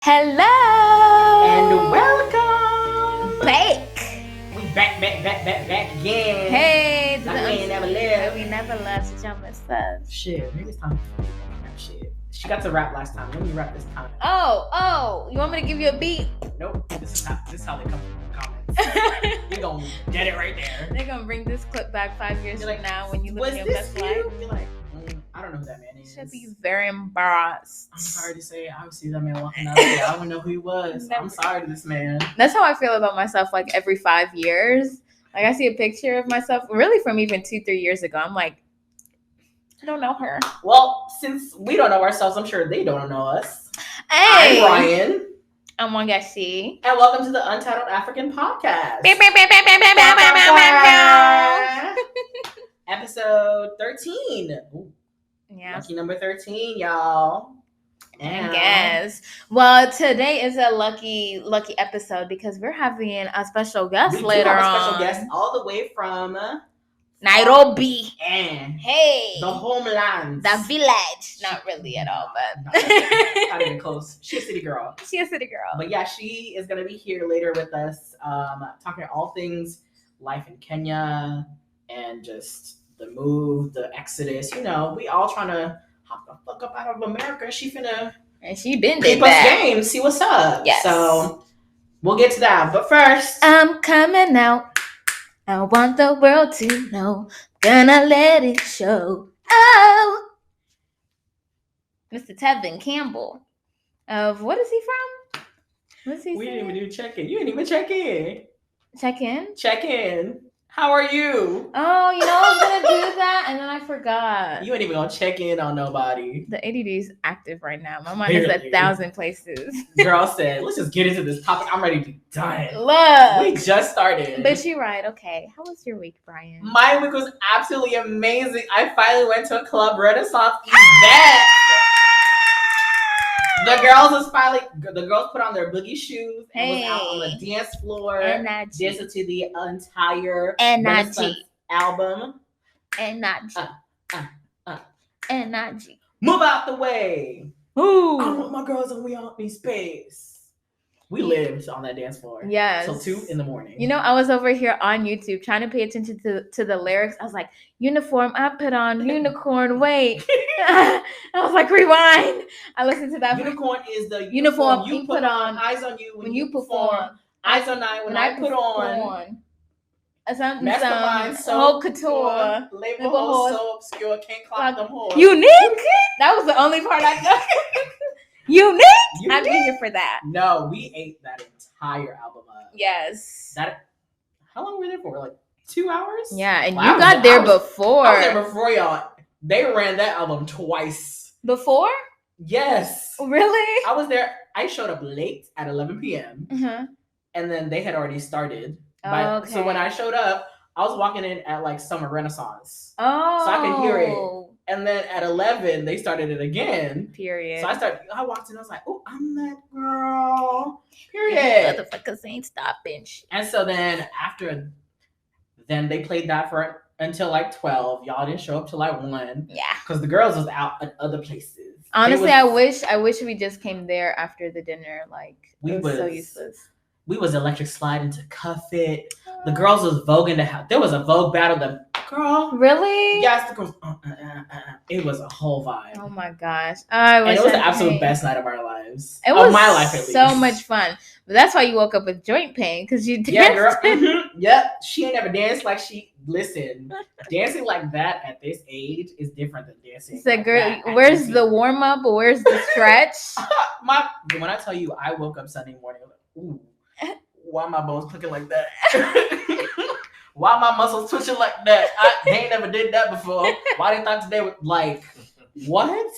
Hello And welcome. back. We back again. Hey, Like we ain't never left. We never left. What y'all miss us? Shit, maybe it's time for rap shit. She got to rap last time. Let me rap this time. Oh, you want me to give you a beat? Nope. This is how they come from the comments. You gonna get it right there. They're gonna bring this clip back 5 years from now when you look Was at your this best you? life. You're like, I don't know who that man is. Should be very embarrassed. I'm sorry to say, I would see that man walking out there. I don't know who he was. I'm sorry to this man. That's how I feel about myself. Like every 5 years, like I see a picture of myself, really from even 2-3 years ago. I'm like, I don't know her. Well, since we don't know ourselves, I'm sure they don't know us. Hey, I'm Ryan. I'm Wangashi. And welcome to the Untitled African Podcast. Episode 13. Ooh, Yeah. lucky number 13, y'all. I guess. Well, today is a lucky episode because we're having a special guest we later do have a on. special guest all the way from Nairobi. And Hey. the homeland. The village. Not really at all, but not even close. She's a city girl. She's a city girl. But yeah, she is gonna be here later with us, talking all things life in Kenya and just the move, the exodus. You know, we all trying to hop the fuck up out of America. She finna and she been keep did us that. game, see what's up. Yes. So we'll get to that. But first, I'm coming out. I want the world to know. Gonna let it show. Oh, Mr. Tevin Campbell. Of what is he from? What's he we saying? didn't even do check-in. You didn't even check in. Check in. Check in. How are you? Oh, you know I was gonna do that and then I forgot. You ain't even gonna check in on nobody. The ADD is active right now. My mind is 1,000 places. Girl said, let's just get into this topic. I'm ready to be done. Look. We just started. But you're right. Okay. How was your week, Brian? My week was absolutely amazing. I finally went to a Club Renaissance event. The girls put on their boogie shoes and was out on the dance floor, dancing to the entire Renaissance album. Energy. Move out the way. Ooh. I want my girls and we all need space. We lived on that dance floor. Yes. Till 2 a.m. You know, I was over here on YouTube trying to pay attention to the lyrics. I was like, uniform, I put on unicorn, wait. I was like, rewind. I listened to that. Unicorn is the uniform you put on. Eyes on you when you perform. Eyes on I when I put on. Some haute couture. Label so obscure, can't clock them whores. Unique? That was the only part I know. Unique? I'm here for that. No, we ate that entire album up. Yes. How long were we there for? Like 2 hours? Yeah, and you got there before. I was there before y'all. They ran that album twice. Before? Yes. Really? I was there. I showed up late at 11 p.m. Mm-hmm. And then they had already started. Okay. So when I showed up, I was walking in at like Summer Renaissance. Oh. So I could hear it. And then at 11, they started it again. Period. So I walked in, I was like, oh, I'm that girl. Period. Motherfuckers ain't stopping. And so then then they played that until like 12. Y'all didn't show up till like 1. Yeah. Because the girls was out at other places. Honestly, I wish we just came there after the dinner. Like, it was so useless. We was electric sliding to Cuff It. The girls was voguing the house. There was a Vogue battle. Girl. Really? Yes, the girls. It was a whole vibe. Oh my gosh. And it was the absolute best night of our lives. It was my life, at least. So much fun. But that's why you woke up with joint pain, because you danced. Yeah, girl. Mm-hmm. Yep. She ain't never danced like listen, dancing like that at this age is different than dancing. So, girl, where's the warm up? Where's the stretch? When I tell you I woke up Sunday morning, I was like, ooh, why my bones clicking like that? Why my muscles twitching like that? They ain't never did that before. Why they thought today was like, what?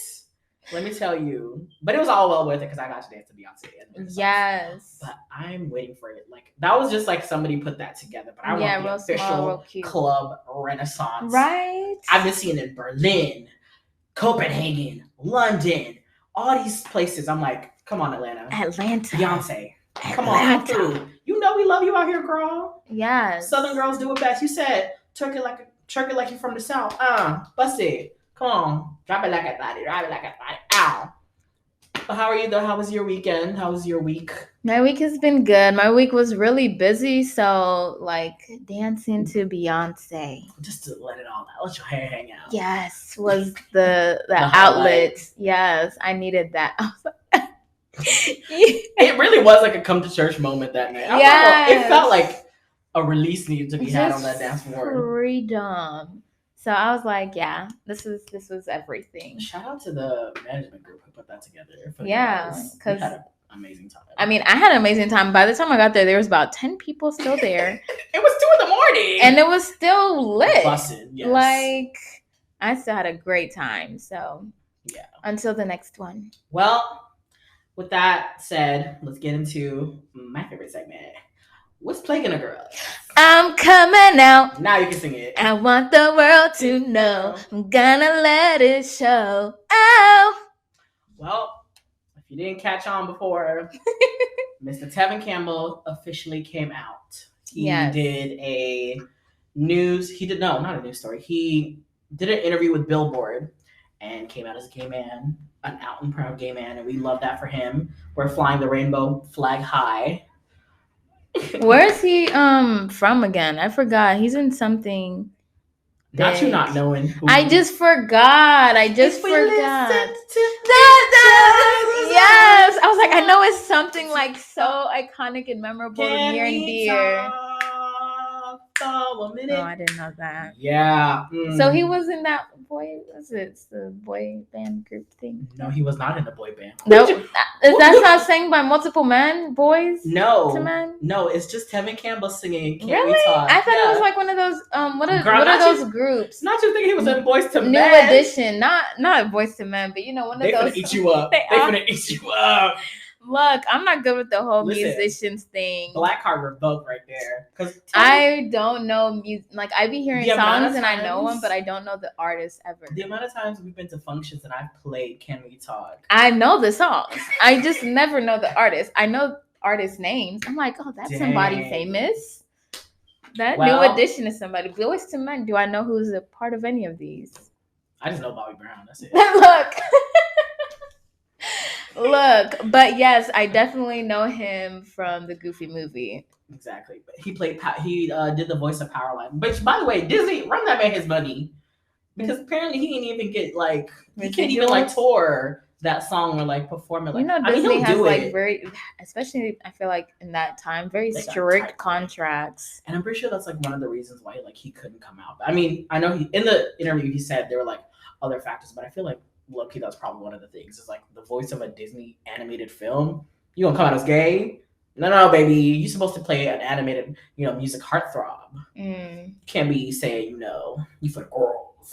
Let me tell you. But it was all well worth it because I got to dance to Beyonce. Yes. But I'm waiting for it. Like, that was just like somebody put that together. But I want the official Club Renaissance. Right. I've been seeing it in Berlin, Copenhagen, London, all these places. I'm like, come on, Atlanta. Beyonce. Come on, come through. You know we love you out here, girl. Yes. Southern girls do it best. You said twerk it like you're from the South. Bust it. Come on. Drop it like a body. Ow. But how are you though? How was your weekend? How was your week? My week has been good. My week was really busy, so like dancing to Beyonce. Just to let it all out. Let your hair hang out. Yes, was the highlight. outlet. Yes, I needed that. It really was like a come to church moment that night. It felt like a release needed to be had on that dance floor. Freedom. So I was like, yeah, this was everything. Shout out to the management group who put that together. Because we had an amazing time. I mean, I had an amazing time. By the time I got there was about 10 people still there. It was 2 a.m, and it was still lit. Busted, yes. Like, I still had a great time. So yeah. Until the next one. Well, with that said, let's get into my favorite segment. What's plaguing a girl? I'm coming out. Now you can sing it. I want the world to know. I'm gonna let it show. Oh. Well, if you didn't catch on before, Mr. Tevin Campbell officially came out. He did a news. Not a news story. He did an interview with Billboard and came out as a gay man, an out and proud gay man, and we love that for him. We're flying the rainbow flag high. Where is he from again? I forgot. He's in something. Not you not knowing. I just forgot. Yes. I was like, I know it's something like so iconic and memorable and near and dear. A minute. Oh, I didn't know that. Yeah. So he was in that the boy band group thing? No, he was not in the boy band. No, that's not sang by multiple men, boys. No, to men. No, it's just Tevin Campbell singing. Can't We Talk? I thought it was like one of those. What are those groups? Not you thinking he was in Boys to Men. New Edition, not Boys to Men, but one of those. They finna eat you up. They finna eat you up. Look, I'm not good with the whole musicians thing. Black card revoked right there. Because I don't know music. Like, I be hearing songs and I know them, but I don't know the artist ever. The amount of times we've been to functions and I've played Can We Talk? I know the songs. I just never know the artist. I know artist names. I'm like, oh, that's somebody famous. That New Edition is somebody. Boys to Men. Do I know who's a part of any of these? I just know Bobby Brown. That's it. Look, but yes, I definitely know him from the Goofy movie. Exactly. He did the voice of Powerline. Which, by the way, Disney, run that man his money. Because apparently he didn't even get, he can't even, tour that song or, perform it. Disney has, very, especially, I feel like, in that time, very strict contracts. And I'm pretty sure that's, one of the reasons why, he couldn't come out. I mean, I know in the interview he said there were, other factors, but I feel like low-key, that's probably one of the things. It's the voice of a Disney animated film. You gonna come out as gay? No, baby. You're supposed to play an animated, music heartthrob. Can't be saying, you for the girls.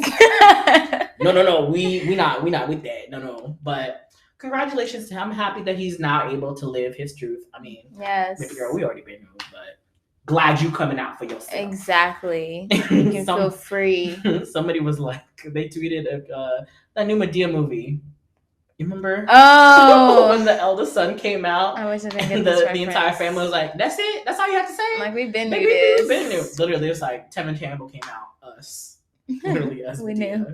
No. We not with that. No. But congratulations to him. I'm happy that he's now able to live his truth. I mean, yes. Baby girl, we already been moved, but glad you coming out for yourself. Exactly. You can feel free. Somebody was they tweeted that new Madea movie. You remember? Oh, when the eldest son came out, I wish I didn't and the entire family was like, "That's it. That's all you have to say." We've been new this. Literally, it was Tevin Campbell came out. Us. Literally us. We knew.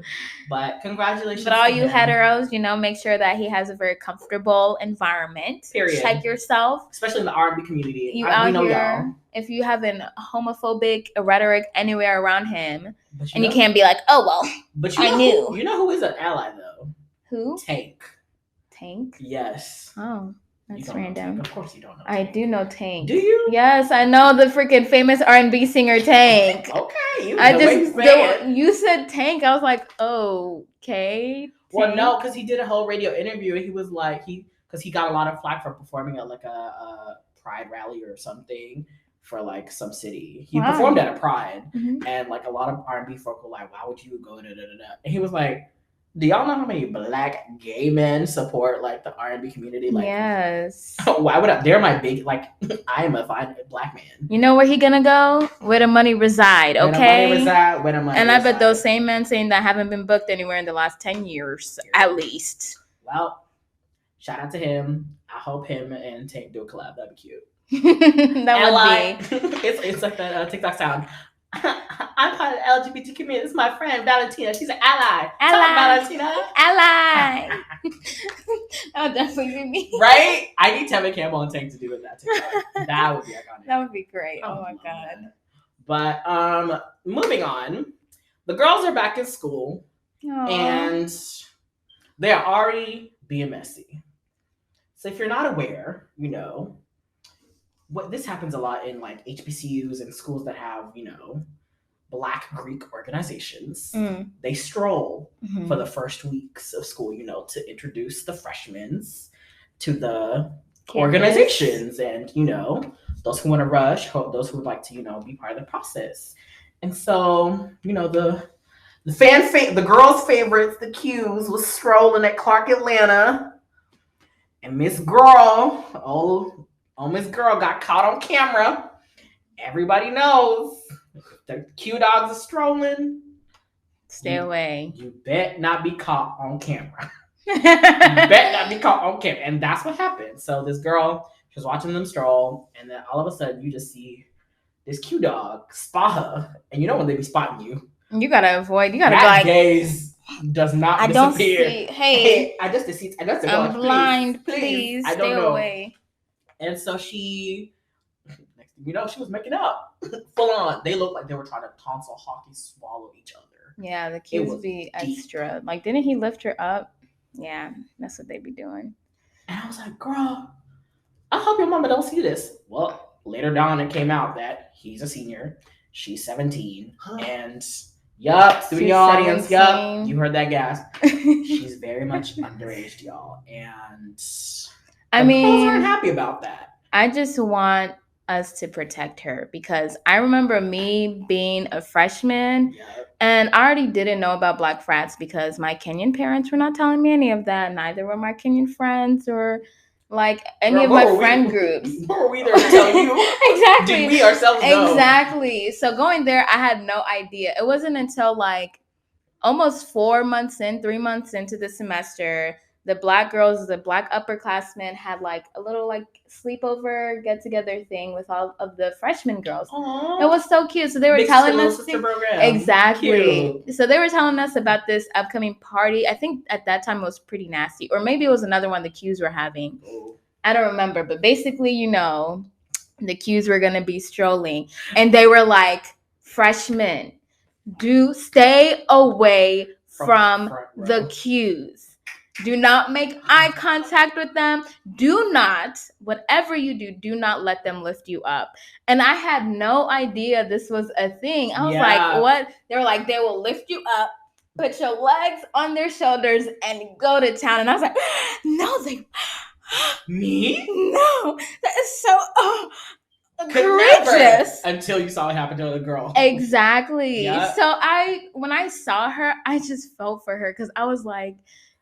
But congratulations. But all you heteros, make sure that he has a very comfortable environment. Period. Check yourself, especially in the R&B community. We know here. Y'all. If you have an homophobic rhetoric anywhere around him, you can't be like, "Oh well." But I knew. You know who is an ally though? Who? Tank. Tank? Yes. Oh. That's random. Of course you don't know. I do know Tank. Do you? Yes, I know the freaking famous R&B singer Tank. Okay. You said Tank. I was like, okay. Tank. Well, no, because he did a whole radio interview. And he was because he got a lot of flack for performing at a Pride rally or something for some city. He performed at a Pride, and a lot of R&B folk were like, "Why would you go?" And he was like, do y'all know how many black gay men support the R&B community? Yes. Why would I? They're my big I am a fine black man. You know where he gonna go? Where the money reside, okay? Where the money and I bet those same men saying that haven't been booked anywhere in the last 10 years, at least. Well, shout out to him. I hope him and Tank do a collab. That'd be cute. That would be. It's like that TikTok sound. I'm part of the LGBT community. This is my friend Valentina. She's an ally. Ally. Talk, Valentina. Ally. That would definitely be me. Right? I need Tevin Campbell and Tank to do it that TikTok. That would be iconic. That would be great. Oh my god. But moving on, the girls are back in school. Aww. And they are already being messy. So if you're not aware, you know, what this happens a lot in like HBCUs and schools that have, you know, Black Greek organizations. They stroll for the first weeks of school, you know, to introduce the freshmen to the organizations and, you know, those who want to rush, those who would like to, you know, be part of the process. And so, you know, the girls' favorites, the Qs, was strolling at Clark Atlanta, and Miss Girl, Miss Girl got caught on camera. Everybody knows the Q dogs are strolling. Stay away. You bet not be caught on camera. You bet not be caught on camera, and that's what happened. So this girl, she was watching them stroll, and then all of a sudden, you just see this Q dog spot her, and you know when they be spotting you. You gotta avoid. You gotta that be like, gaze does not I disappear. Don't see. Hey, I just see. I'm blind. Please stay away. And so she, next thing you know, she was making up full on. They looked like they were trying to tonsil hockey swallow each other. Yeah, the kids be extra. Like, didn't he lift her up? Yeah, that's what they be doing. And I was like, girl, I hope your mama don't see this. Well, later down it came out that he's a senior. She's 17. And yup, through the audience, yup, you heard that gasp. She's very much underage, y'all. And I mean, aren't happy about that. I just want us to protect her because I remember me being a freshman and I already didn't know about Black frats because my Kenyan parents were not telling me any of that. Neither were my Kenyan friends or like any of my friend groups. What were we there to tell you? Exactly. Did we ourselves know? Exactly. So going there, I had no idea. It wasn't until like almost 3 months into the semester, the Black girls, the Black upperclassmen had like a little like sleepover get together thing with all of the freshman girls. Aww. It was so cute. So they were telling us exactly. Cute. So they were telling us about this upcoming party. I think at that time it was pretty nasty, or maybe it was another one the Qs were having. I don't remember, but basically, you know, the Qs were gonna be strolling, and they were like, freshmen, do stay away from the Qs. Do not make eye contact with them. Do not, whatever you do not let them lift you up. And I had no idea this was a thing. I was like, what? They were like, they will lift you up, put your legs on their shoulders, and go to town. And I was like, no, me? No, that is so courageous. Until you saw it happen to the girl. Exactly. Yep. So when I saw her, I just felt for her because I was like,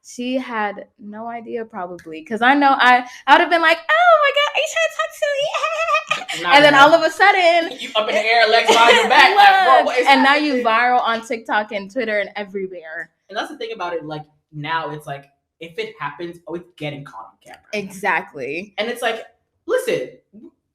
she had no idea probably because I know I would have been like, oh my god, are you trying to talk to me? And then all of a sudden you up in the air, legs behind your back, like, what is and happening? Now you viral on TikTok and Twitter and everywhere. And that's the thing about it, like now it's like if it happens, it's getting caught on camera. Exactly. And it's like, listen,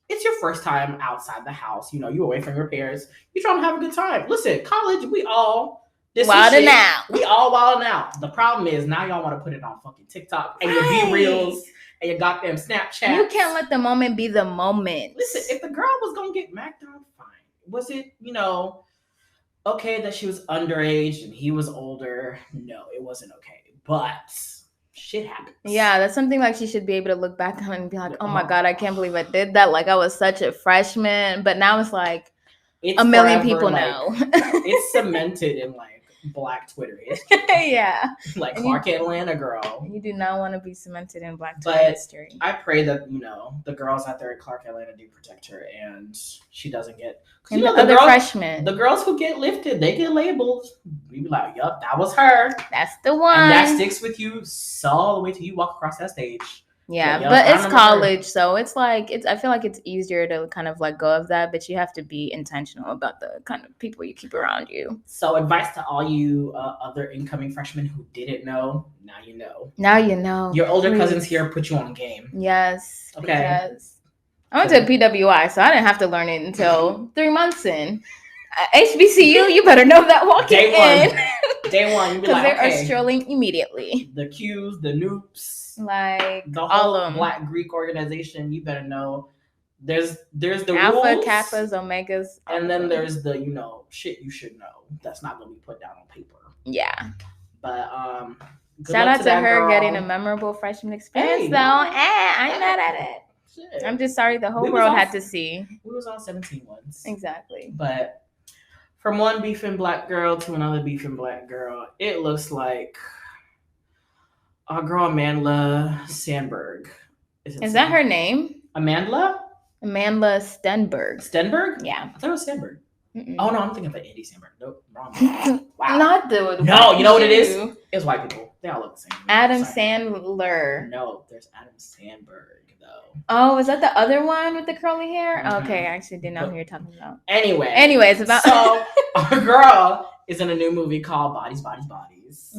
it's your first time outside the house, you know, you're away from your parents, you're trying to have a good time. Listen, college, we all wilding out. We all wilding out. The problem is now y'all want to put it on fucking TikTok and your B-Reels and your goddamn Snapchat. You can't let the moment be the moment. Listen, if the girl was going to get macked on, fine. Was it, you know, okay that she was underage and he was older? No, it wasn't okay. But shit happens. Yeah, that's something like she should be able to look back on and be like, oh my God, I can't believe I did that. Like I was such a freshman. But now it's like a million people know. It's cemented in like Black Twitter history. Yeah. Like Clark Atlanta girl. You do not want to be cemented in Black Twitter history. I pray that, you know, the girls out there at Clark Atlanta do protect her and she doesn't get... And the other freshmen. The girls who get lifted, they get labeled. We be like, yup, that was her. That's the one. And that sticks with you all the way till you walk across that stage. Yeah, but it's college, so it's like I feel like it's easier to kind of let go of that, but you have to be intentional about the kind of people you keep around you. So advice to all you other incoming freshmen who didn't know, now you know. Now you know. Your older cousins here put you on game. Yes. Okay. Because I went to PWI, so I didn't have to learn it until 3 months in. HBCU, you better know that walking in. Day one, you be Because like, they okay. are strolling immediately. The Qs, the Noops, like the all whole of them. Black Greek organization. You better know. There's the Alpha, rules, Kappas, Omegas, and then there's the shit you should know. That's not gonna be put down on paper. Yeah. But shout out to her getting a memorable freshman experience, though. I ain't mad at it. Shit. I'm just sorry the whole world had to see. We was all 17 once. Exactly. But from one beefing Black girl to another beefing Black girl, it looks like our girl Amanda Sandberg. Is that her name? Amanda Stenberg. Stenberg? Yeah. I thought it was Sandberg. Mm-mm. Oh no, I'm thinking of Andy Sandberg. Nope, wrong. Wow. Not the no. You know what it is? It's white people. They all look the same. Adam Sandler. No, there's Adam Sandberg though. Oh, is that the other one with the curly hair? Mm-hmm. Okay, I actually didn't know who you're talking about. Anyways, about so our girl is in a new movie called Bodies, Bodies, Bodies.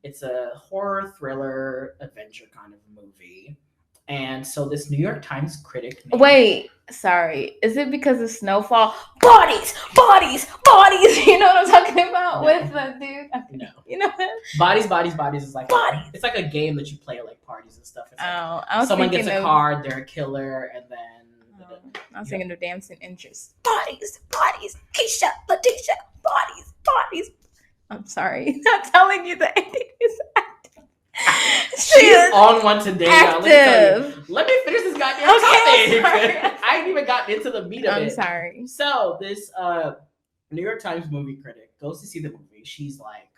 It's a horror thriller adventure kind of movie. And so this New York Times critic. Wait, sorry. Is it because of Snowfall? Bodies, bodies, bodies. You know what I'm talking about with the dude? Okay. No. You know what? Bodies, Bodies, Bodies is like bodies. It's like a game that you play at like parties and stuff. It's like I was someone gets a card, they're a killer, and then I was thinking of Dancing Interest. Bodies, bodies, Keisha, Letitia, bodies, bodies. I'm sorry. I'm telling you the 80s. She's on one today. Active. Let me finish this goddamn topic. I ain't even gotten into the meat of it. I'm sorry. So this New York Times movie critic goes to see the movie. She's like,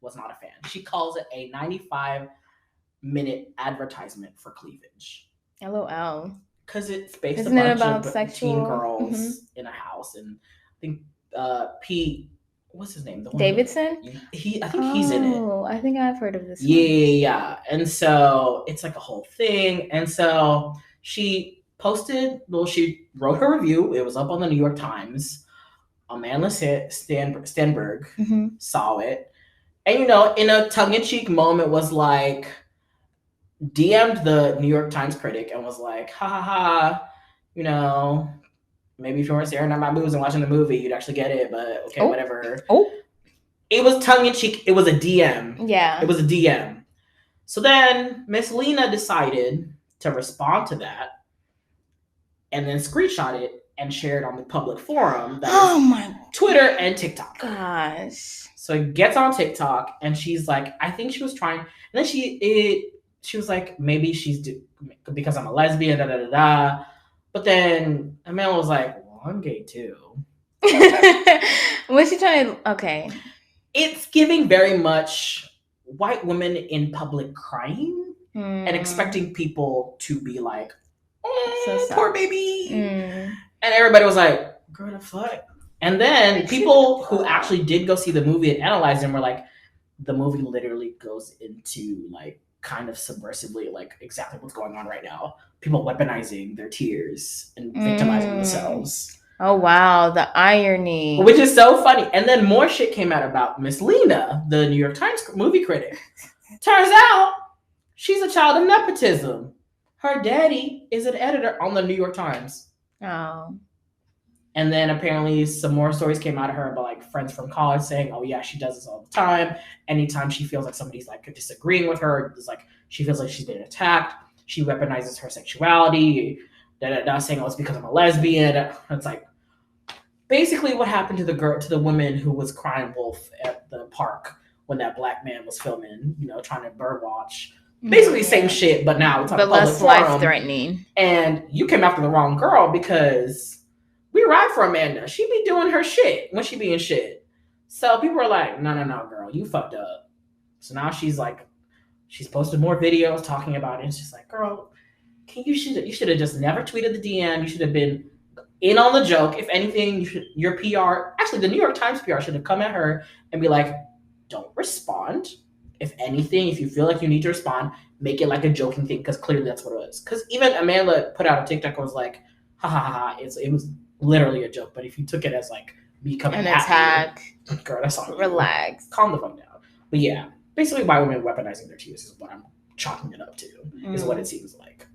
was not a fan. She calls it a 95-minute advertisement for cleavage. LOL. Because it's based Isn't a it bunch about of sexual teen girls in a house, and I think Pete. What's his name? Davidson? I think he's in it. Oh, I think I've heard of this. Yeah. And so it's like a whole thing. And so she she wrote her review. It was up on the New York Times. Amanda Stenberg saw it. And, in a tongue-in-cheek moment was like, DM'd the New York Times critic and was like, ha ha ha, maybe if you weren't staring at my boobs and watching the movie, you'd actually get it, but okay, whatever. It was tongue-in-cheek. It was a DM. Yeah. It was a DM. So then Miss Lena decided to respond to that and then screenshot it and share it on the public forum. My Twitter and TikTok. Gosh. So it gets on TikTok and she's like, I think she was trying, and then she was like, maybe she's because I'm a lesbian, da da da da. But then Amanda was like, well, I'm gay too. Was she trying to? Okay. It's giving very much white women in public crying and expecting people to be like, oh, so poor baby. And everybody was like, girl, the fuck? And then people who actually did go see the movie and analyze them were like, the movie literally goes into like kind of subversively like exactly what's going on right now. People weaponizing their tears and victimizing themselves. Oh wow, the irony. Which is so funny. And then more shit came out about Miss Lena, the New York Times movie critic. Turns out she's a child of nepotism. Her daddy is an editor on the New York Times. Oh. And then apparently some more stories came out of her about like friends from college saying, oh yeah, she does this all the time. Anytime she feels like somebody's like disagreeing with her, it's like she feels like she's being attacked. She weaponizes her sexuality, saying, oh, it's because I'm a lesbian. It's like basically what happened to the woman who was crying wolf at the park when that black man was filming, trying to bird watch. Basically same shit, but now it's on a public less forum. Life-threatening. And you came after the wrong girl because we ride for Amanda. She be doing her shit when she being shit. So people are like, no, girl, you fucked up. So now she's posted more videos talking about it. It's just like, girl, you should have just never tweeted the DM. You should have been in on the joke. If anything, your PR, actually the New York Times PR should have come at her and be like, don't respond. If anything, if you feel like you need to respond, make it like a joking thing, because clearly that's what it was. Because even Amanda put out a TikTok and was like, ha ha ha, it was literally a joke. But if you took it as like me coming an attack, girl, that's all. Relax. Calm the fuck down. But yeah, basically white women weaponizing their tears is what I'm chalking it up to, is what it seems like.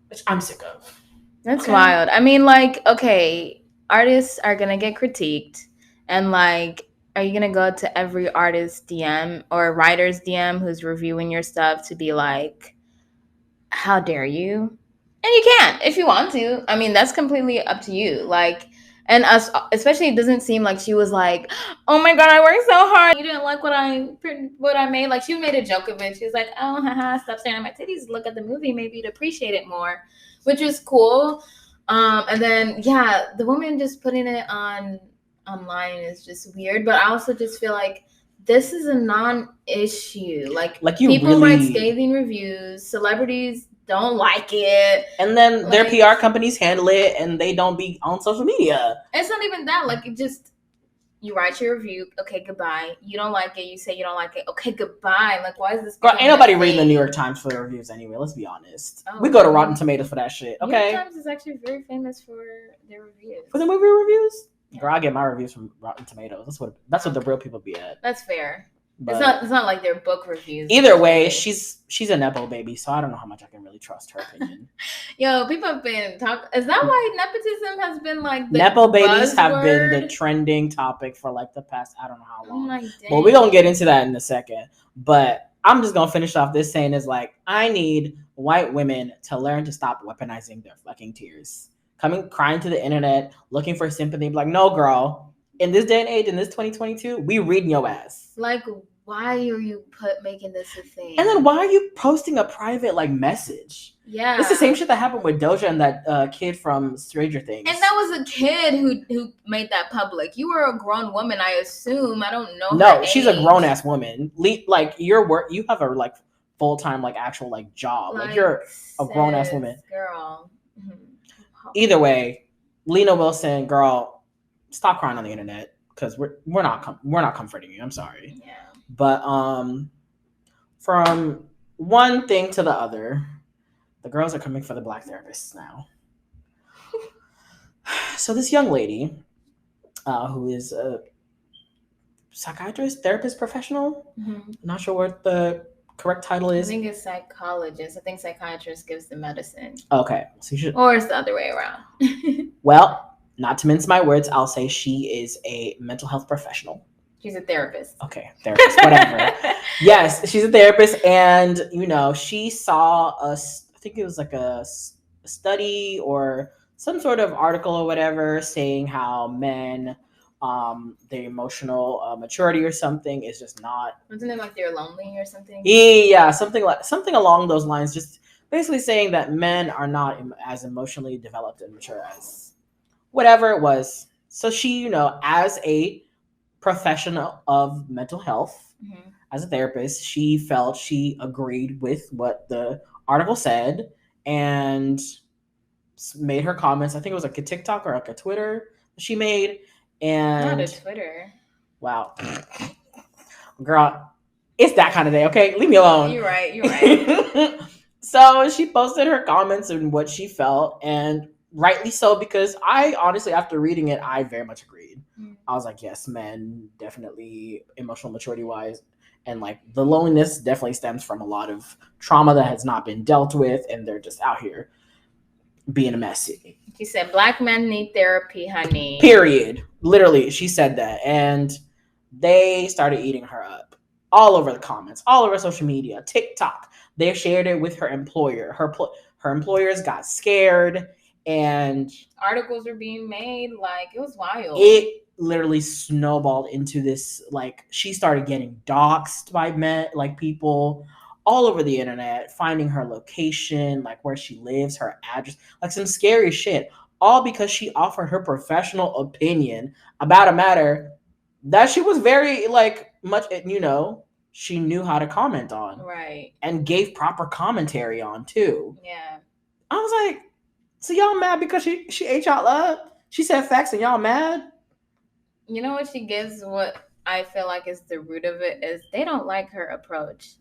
Which I'm sick of. That's wild. I mean, like, okay, artists are going to get critiqued. And like, are you gonna go to every artist DM or writer's DM who's reviewing your stuff to be like, how dare you? And you can if you want to. I mean, that's completely up to you. Like, and us, especially, it doesn't seem like she was like, "Oh my god, I worked so hard. You didn't like what I made." Like, she made a joke of it. She was like, "Oh, haha, stop staring at my titties. Look at the movie. Maybe you'd appreciate it more," which was cool. And then yeah, the woman just putting it on online is just weird. But I also just feel like this is a non-issue. Like you people really write scathing reviews, celebrities don't like it, and then like, their PR companies handle it, and they don't be on social media. It's not even that. Like, it just, you write your review, okay, goodbye. You don't like it, you say you don't like it, okay, goodbye. Like, why is this? Girl, ain't nobody reading the New York Times for the reviews anyway. Let's be honest. We go to Rotten Tomatoes for that shit. Okay. New York Times is actually very famous for their reviews. For the movie reviews. Yeah. Girl, I get my reviews from Rotten Tomatoes. That's what the real people be at. That's fair. But it's not like their book reviews. Either way, she's a nepo baby, so I don't know how much I can really trust her opinion. Yo, people have been talking. Is that why nepotism has been like the nepo babies have been the trending topic for like the past I don't know how long. Like, well, we're gonna get into that in a second, but I'm just gonna finish off this saying is like I need white women to learn to stop weaponizing their fucking tears, crying to the internet, looking for sympathy. Like, no, girl. In this day and age, in this 2022, we reading your ass. Like, why are you making this a thing? And then why are you posting a private like message? Yeah, it's the same shit that happened with Doja and that kid from Stranger Things. And that was a kid who made that public. You were a grown woman, I assume. I don't know. No, she's a grown ass woman. Like you have a like full time like actual like job. Like you're a grown ass woman, girl. Either way, Lena Wilson, girl. Stop crying on the internet because we're not comforting you. I'm sorry. Yeah. But from one thing to the other, the girls are coming for the black therapists now. So this young lady, who is a psychiatrist, therapist, professional, not sure what the correct title is. I think it's psychologist. I think psychiatrist gives the medicine. Okay, so you should. Or it's the other way around. Well. Not to mince my words, I'll say she is a mental health professional. She's a therapist. Okay, therapist, whatever. Yes, she's a therapist, and she saw I think it was like a study or some sort of article or whatever saying how men, their emotional maturity or something is just not. Wasn't it like they're lonely or something? Yeah, something along those lines. Just basically saying that men are not as emotionally developed and mature as. Whatever it was. So she, as a professional of mental health, as a therapist, she agreed with what the article said and made her comments. I think it was like a TikTok or like a Twitter she made. And not a Twitter. Wow. Girl, it's that kind of day, okay? Leave me alone. You're right. So she posted her comments and what she felt, and rightly so, because I honestly, after reading it, I very much agreed. I was like, yes, men definitely emotional maturity wise, and like the loneliness definitely stems from a lot of trauma that has not been dealt with, and they're just out here being a mess. She said, "Black men need therapy, honey." Period. Literally, she said that, and they started eating her up all over the comments, all over social media, TikTok. They shared it with her employer. Her employers got scared. And articles were being made, like it was wild. It literally snowballed into this, like she started getting doxxed by men, like people all over the internet, finding her location, like where she lives, her address, like some scary shit, all because she offered her professional opinion about a matter that she was very like much, she knew how to comment on, right, and gave proper commentary on too. Yeah, I was like, so y'all mad because she ate y'all up? She said facts and y'all mad? You know what she gives? What I feel like is the root of it is they don't like her approach.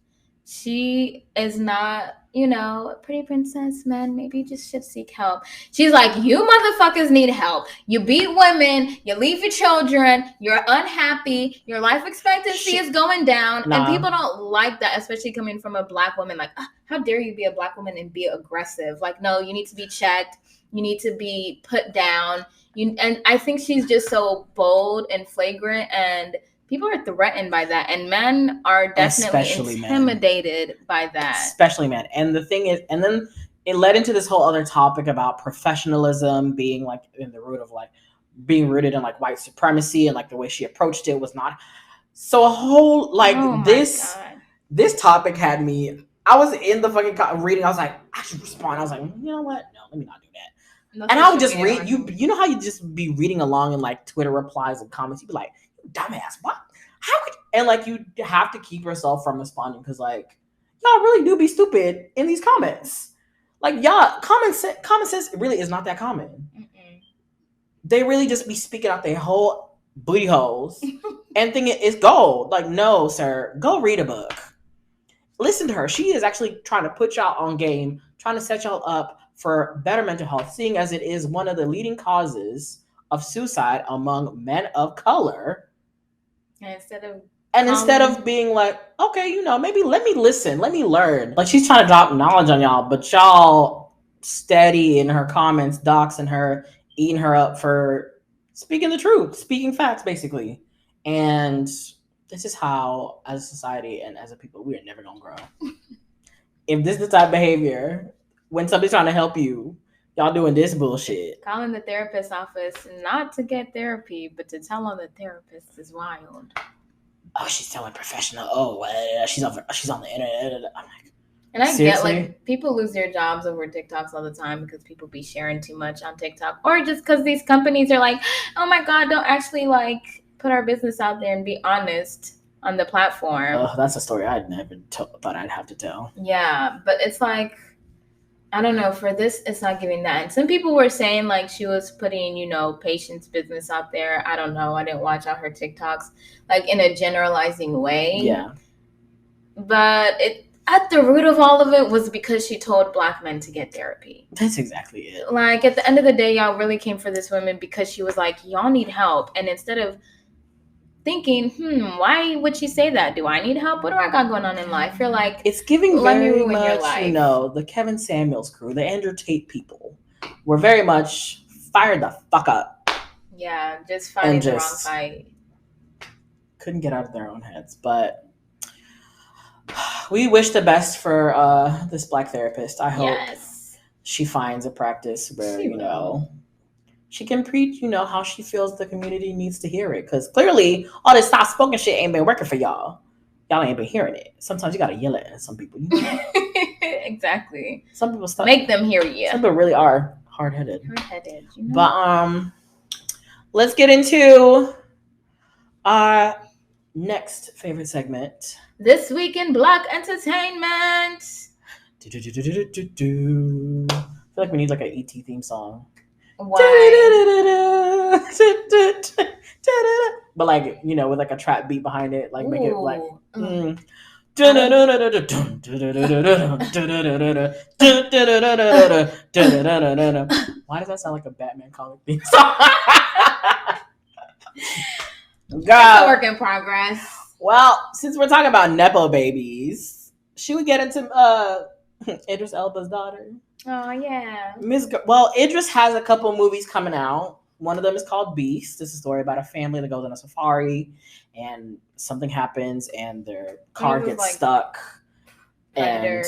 She is not, a pretty princess, man. Maybe you just should seek help. She's like, you motherfuckers need help. You beat women. You leave your children. You're unhappy. Your life expectancy is going down. And people don't like that, especially coming from a black woman. Like, how dare you be a black woman and be aggressive? Like, no, you need to be checked. You need to be put down. And I think she's just so bold and flagrant, and people are threatened by that, and men are definitely Especially intimidated by that. Especially men. And the thing is, and then it led into this whole other topic about professionalism being like in the root of like being rooted in like white supremacy, and like the way she approached it was not so a whole like this topic had me. I was in the fucking reading. I was like, I should respond. I was like, you know what? No, let me not do that. And I would just read you. You know how you just be reading along in like Twitter replies and comments. You'd be like, dumbass, what? How could? And like you have to keep yourself from responding because like y'all really do be stupid in these comments. Like y'all, common sense really is not that common. Mm-mm. They really just be speaking out their whole booty holes and thinking it's gold. Like, no, sir, go read a book. Listen to her. She is actually trying to put y'all on game, trying to set y'all up for better mental health, seeing as it is one of the leading causes of suicide among men of color. And instead of being like, okay, you know, maybe let me listen, let me learn. Like, she's trying to drop knowledge on y'all, but y'all steady in her comments, doxing her, eating her up for speaking the truth, speaking facts, basically. And this is how, as a society and as a people, we are never going to grow. If this is the type of behavior, when somebody's trying to help you, y'all doing this bullshit. Calling the therapist's office not to get therapy, but to tell on the therapist is wild. Oh, she's telling professional. Oh, she's on the internet. I'm like, and I seriously? Get like people lose their jobs over TikToks all the time because people be sharing too much on TikTok, or just because these companies are like, oh my God, don't actually like put our business out there and be honest on the platform. Oh, that's a story I never thought I'd have to tell. Yeah, but it's like, I don't know, for this, it's not giving that. And some people were saying like she was putting, you know, patients' business out there. I don't know. I didn't watch all her TikToks like in a generalizing way. Yeah. But at the root of all of it was because she told Black men to get therapy. That's exactly it. Like at the end of the day, y'all really came for this woman because she was like, y'all need help. And instead of thinking, why would she say that? Do I need help? What do I got going on in life? You're like, it's giving very much, you know, the Kevin Samuels crew, the Andrew Tate people were very much fired the fuck up. Yeah, just fighting the wrong fight. Couldn't get out of their own heads. But we wish the best for this Black therapist. I hope she finds a practice where, you know, she can preach, you know, how she feels the community needs to hear it. Because clearly, all this soft-spoken shit ain't been working for y'all. Y'all ain't been hearing it. Sometimes you got to yell it at some people. You know? Exactly. Some people make them hear you. Some people really are hard-headed. You know? But let's get into our next favorite segment. This Week in Black Entertainment. I feel like we need like an ET theme song. Why? But like, you know, with like a trap beat behind it, like make it like why does that sound like a Batman comic theme song? It's a work in progress. Well, since we're talking about Nepo babies, should we get into Idris Elba's daughter? Oh, yeah. Well, Idris has a couple movies coming out. One of them is called Beast. This is a story about a family that goes on a safari and something happens and their car gets like stuck. And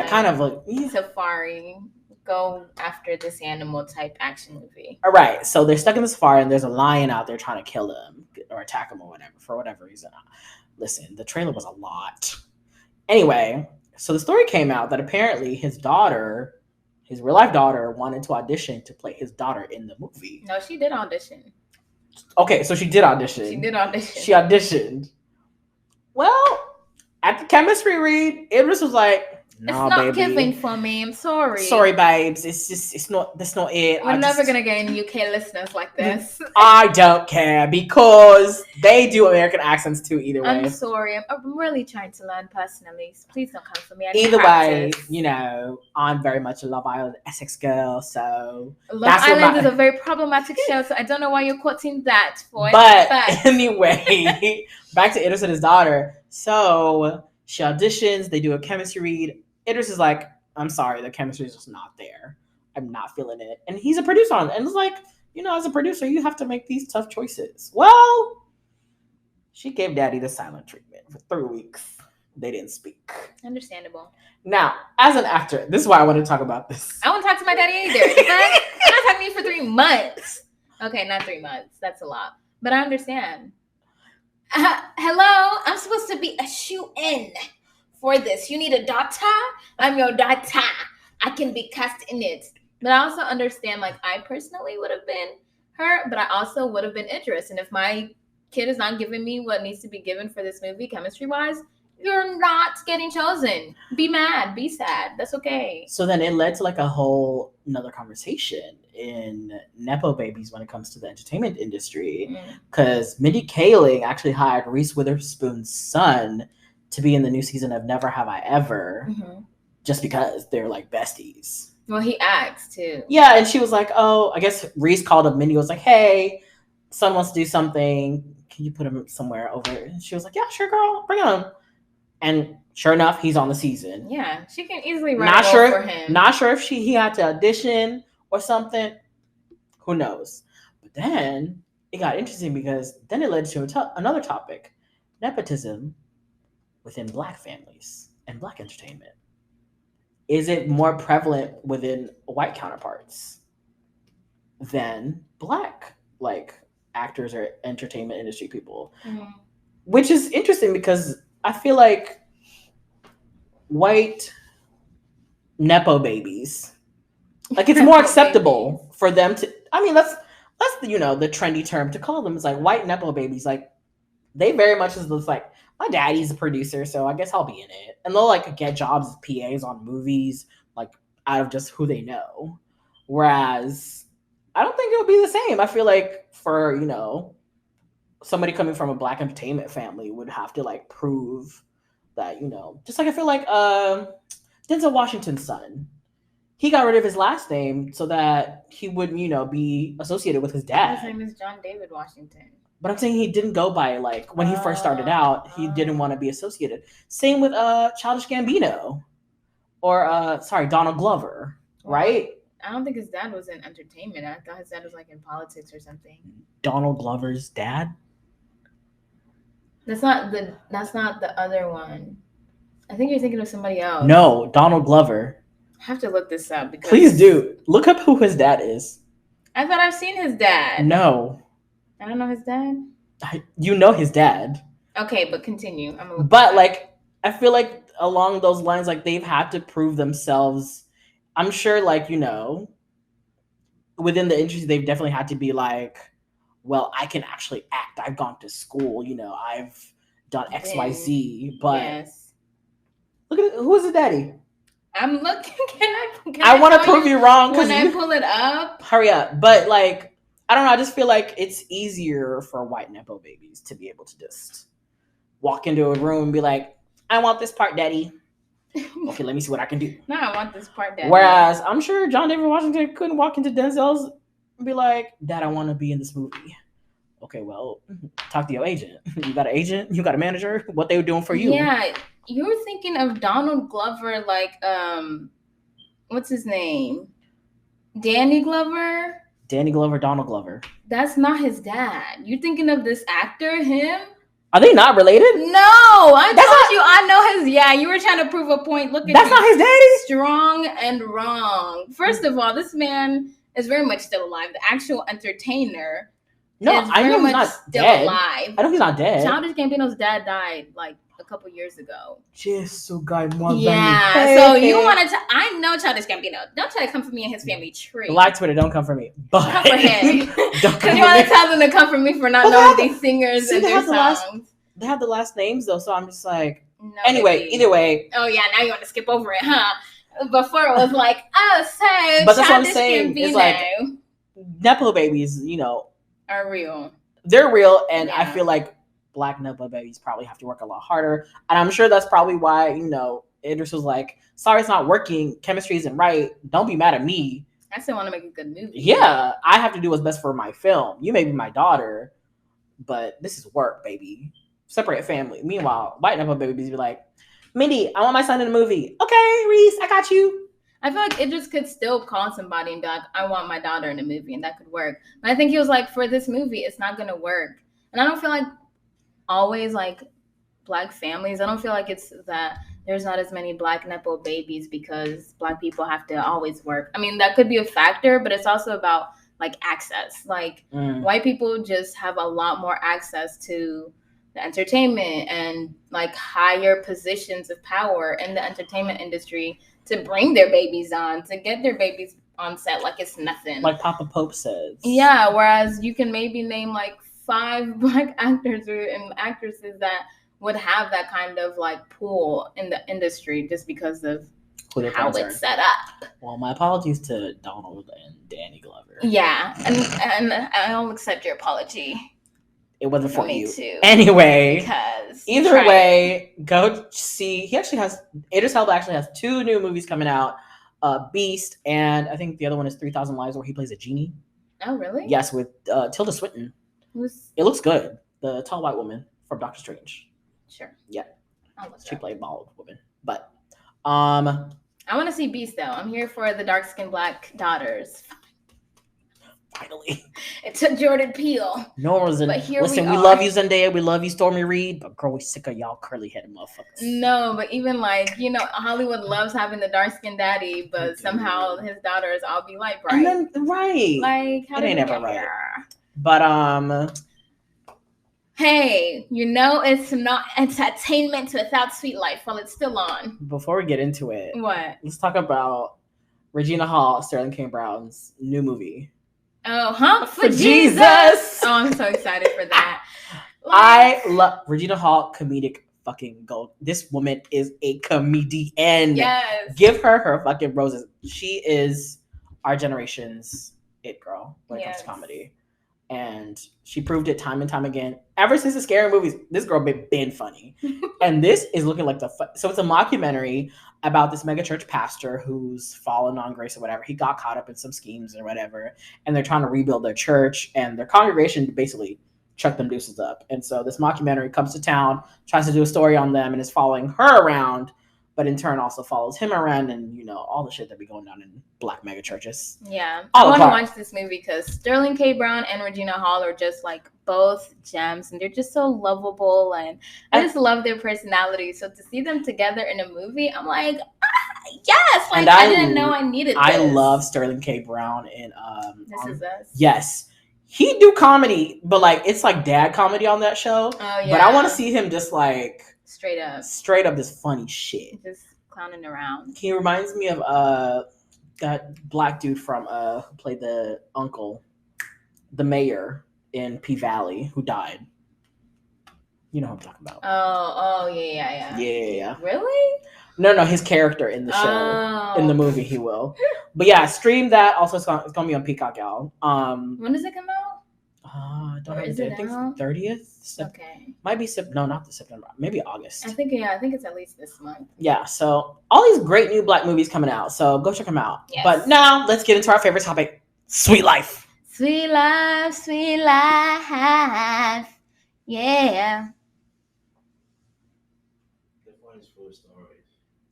kind of like safari. Go after this animal type action movie. All right. So they're stuck in the safari and there's a lion out there trying to kill them or attack them or whatever, for whatever reason. Listen, the trailer was a lot. Anyway, so the story came out that apparently his daughter, his real life daughter, wanted to audition to play his daughter in the movie. No, she did audition. Okay, so she did audition. She auditioned. Well, at the chemistry read, Idris was like, "No, it's not baby. giving for me. I'm sorry. Sorry, babes. That's not it. We're never gonna get any UK listeners like this. I don't care because they do American accents too. Either way, I'm sorry. I'm really trying to learn personally. So please don't come for me. Either way, you know, I'm very much a Love Island Essex girl. So Love Island is a very problematic show. So I don't know why you're quoting that for. But anyway, back to Idris and his daughter. So she auditions. They do a chemistry read. Idris is like, I'm sorry, the chemistry is just not there. I'm not feeling it. And he's a producer on it. And it's like, as a producer, you have to make these tough choices. Well, she gave daddy the silent treatment for 3 weeks. They didn't speak. Understandable. Now, as an actor, this is why I want to talk about this. I won't talk to my daddy either. I'm not talking to you for 3 months. Okay, not 3 months. That's a lot. But I understand. Hello? I'm supposed to be a shoe-in for this. You need a daughter? I'm your daughter. I can be cast in it. But I also understand, like, I personally would have been her, but I also would have been interested. And if my kid is not giving me what needs to be given for this movie, chemistry-wise, you're not getting chosen. Be mad. Be sad. That's okay. So then it led to like a whole another conversation in Nepo babies when it comes to the entertainment industry. Because Mindy Kaling actually hired Reese Witherspoon's son to be in the new season of Never Have I Ever, just because they're like besties. Well, he acts too. Yeah, and she was like, oh, I guess Reese called up Mindy, was like, hey, son wants to do something. Can you put him somewhere over? And she was like, yeah, sure, girl, bring him. And sure enough, he's on the season. Yeah, she can easily write for him. Not sure if he had to audition or something. Who knows? But then it got interesting because then it led to another topic: nepotism within Black families and Black entertainment. Is it more prevalent within white counterparts than Black actors or entertainment industry people? Which is interesting because I feel like white Nepo babies, like it's more acceptable for them to, I mean, that's the, the trendy term to call them. It's like white Nepo babies. Like they very much is like, my daddy's a producer, so I guess I'll be in it. And they'll like get jobs as PAs on movies, like out of just who they know. Whereas I don't think it would be the same. I feel like for, somebody coming from a Black entertainment family would have to like prove that, just like I feel like Denzel Washington's son, he got rid of his last name so that he wouldn't, be associated with his dad. His name is John David Washington. But I'm saying he didn't go by like when he first started out, he didn't want to be associated. Same with Childish Gambino or Donald Glover, right? I don't think his dad was in entertainment. I thought his dad was like in politics or something. Donald Glover's dad? That's not the other one. I think you're thinking of somebody else. No, Donald Glover. I have to look this up because please do. Look up who his dad is. I thought I've seen his dad. No. I don't know his dad. You know his dad. Okay, but continue. I'm gonna look but like I feel like along those lines, like they've had to prove themselves. I'm sure, like, within the industry, they've definitely had to be like, well, I can actually act. I've gone to school, I've done XYZ. But yes. Look at it. Who is his daddy? I'm looking. I want to prove you wrong. When I pull it up. Hurry up. But like, I don't know. I just feel like it's easier for white Nepo babies to be able to just walk into a room and be like, I want this part, daddy. Okay, let me see what I can do. No, I want this part, daddy. Whereas I'm sure John David Washington couldn't walk into Denzel's and be like, Dad, I want to be in this movie. Okay, well, talk to your agent. You got an agent? You got a manager? What they were doing for you? Yeah, you were thinking of Donald Glover, like, what's his name? Danny Glover? Danny Glover, Donald Glover. That's not his dad. You're thinking of this actor, him? Are they not related? No, I know his. Yeah, you were trying to prove a point. Look at that's not his daddy. Strong and wrong. First of all, this man is very much still alive. The actual entertainer. No, I know he's not still dead. alive. I know he's not dead. Childish Gambino's dad died like a couple years ago. Just so guy more. Yeah. Hey, so you wanted to? I know Childish Gambino. Don't try to come for me and his family tree. Black Twitter, don't come for me. But come for him. Because you want to tell them to come for me for not knowing these singers and their songs. They have the last names though, so I'm just like. No, anyway, baby. Either way. Oh yeah, now you want to skip over it, huh? Before it was like, oh, so but that's what I'm saying. It's like Nepo babies, are real. They're real, and yeah. I feel like Black Nepo babies probably have to work a lot harder, and I'm sure that's probably why Idris was like, "Sorry, it's not working. Chemistry isn't right. Don't be mad at me. I still want to make a good movie." Yeah, I have to do what's best for my film. You may be my daughter, but this is work, baby. Separate family. Meanwhile, white Nepo babies be like, Mindy, I want my son in a movie. Okay, Reese, I got you. I feel like it just could still call somebody and be like, I want my daughter in a movie, and that could work. But I think he was like, for this movie, it's not going to work. And I don't feel like always like Black families, I don't feel like it's that there's not as many Black Nepo babies because Black people have to always work. I mean, that could be a factor, but it's also about like access. Like white people just have a lot more access to the entertainment and like higher positions of power in the entertainment industry to bring their babies on, to get their babies on set like it's nothing. Like Papa Pope says. Yeah, whereas you can maybe name like 5 Black actors and actresses that would have that kind of like pool in the industry just because of how it's set up. Well, my apologies to Donald and Danny Glover. Yeah, and I'll accept your apology. It wasn't for you. Too, anyway, because either way, go see. Idris Elba actually has 2 new movies coming out. Beast, and I think the other one is 3,000 Lives, where he plays a genie. Oh, really? Yes, with Tilda Swinton. It looks good. The tall white woman from Doctor Strange. Sure. Yeah. She played bald woman. But I want to see Beast though. I'm here for the dark skinned Black daughters. Finally. It took Jordan Peele. No one was in. But here Listen, we love you, Zendaya. We love you, Stormy Reed. But girl, we sick of y'all curly headed motherfuckers. No, but even like, you know, Hollywood loves having the dark skinned daddy, but somehow his daughters all be light bright. And then, right. Like, how it did ain't we ever get right. here? But hey, you know it's not entertainment without Sweet Life while it's still on. Before we get into it, what? Let's talk about Regina Hall, Sterling K. Brown's new movie. Oh, huh? For Jesus! Oh, I'm so excited for that. I love Regina Hall, comedic fucking gold. This woman is a comedian. Yes. Give her fucking roses. She is our generation's it girl when it comes to comedy. And she proved it time and time again. Ever since the Scary Movies, this girl been funny. And this is looking like so it's a mockumentary about this megachurch pastor who's fallen on grace or whatever. He got caught up in some schemes or whatever. And they're trying to rebuild their church. And their congregation basically chucked them deuces up. And so this mockumentary comes to town, tries to do a story on them, and is following her around, but in turn also follows him around, and you know all the shit that be going on in Black mega churches. Yeah, I want to watch this movie because Sterling K. Brown and Regina Hall are just like both gems, and they're just so lovable, and I just love their personality. So to see them together in a movie, I'm like, yes! Like I didn't know I needed this. I love Sterling K. Brown in This Is Us. Yes. He do comedy, but like it's like dad comedy on that show. Oh yeah. But I want to see him just like straight up this funny shit. Just clowning around. He reminds me of that Black dude from who played the uncle, the mayor in P Valley, who died. You know who I'm talking about. Oh yeah. Yeah. Really? No, his character in the show. In the movie he will. But yeah, stream that. Also it's gonna be on Peacock, y'all. When does it come out? I don't know. I think 30th. Okay. Might be not the September. Maybe August. I think it's at least this month. Yeah. So all these great new Black movies coming out. So go check them out. Yes. But now let's get into our favorite topic: Sweet Life. Sweet life, sweet life. Yeah.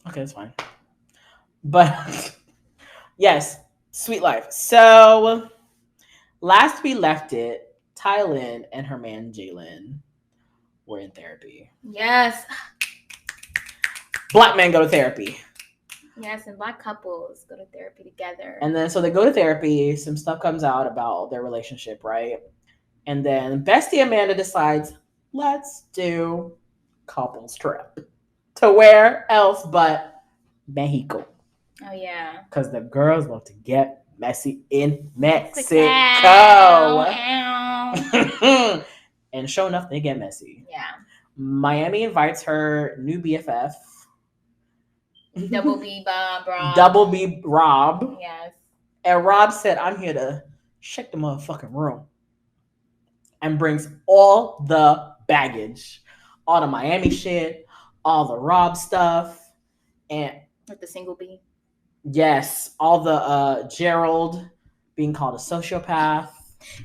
Okay, that's fine. But yes, Sweet Life. So last we left it, Tylin and her man Jalen were in therapy. Yes. Black men go to therapy. Yes, and Black couples go to therapy together. And then so they go to therapy, some stuff comes out about their relationship, right? And then Bestie Amanda decides, let's do couples trip. To where else but Mexico. Oh yeah. Because the girls want to get messy in Mexico. And sure enough, they get messy. Yeah. Miami invites her new BFF. Double B Bob Rob. Double B Rob. Yes. And Rob said, I'm here to check the motherfucking room. And brings all the baggage. All the Miami shit. All the Rob stuff. And with the single B. Yes. All the Gerald being called a sociopath.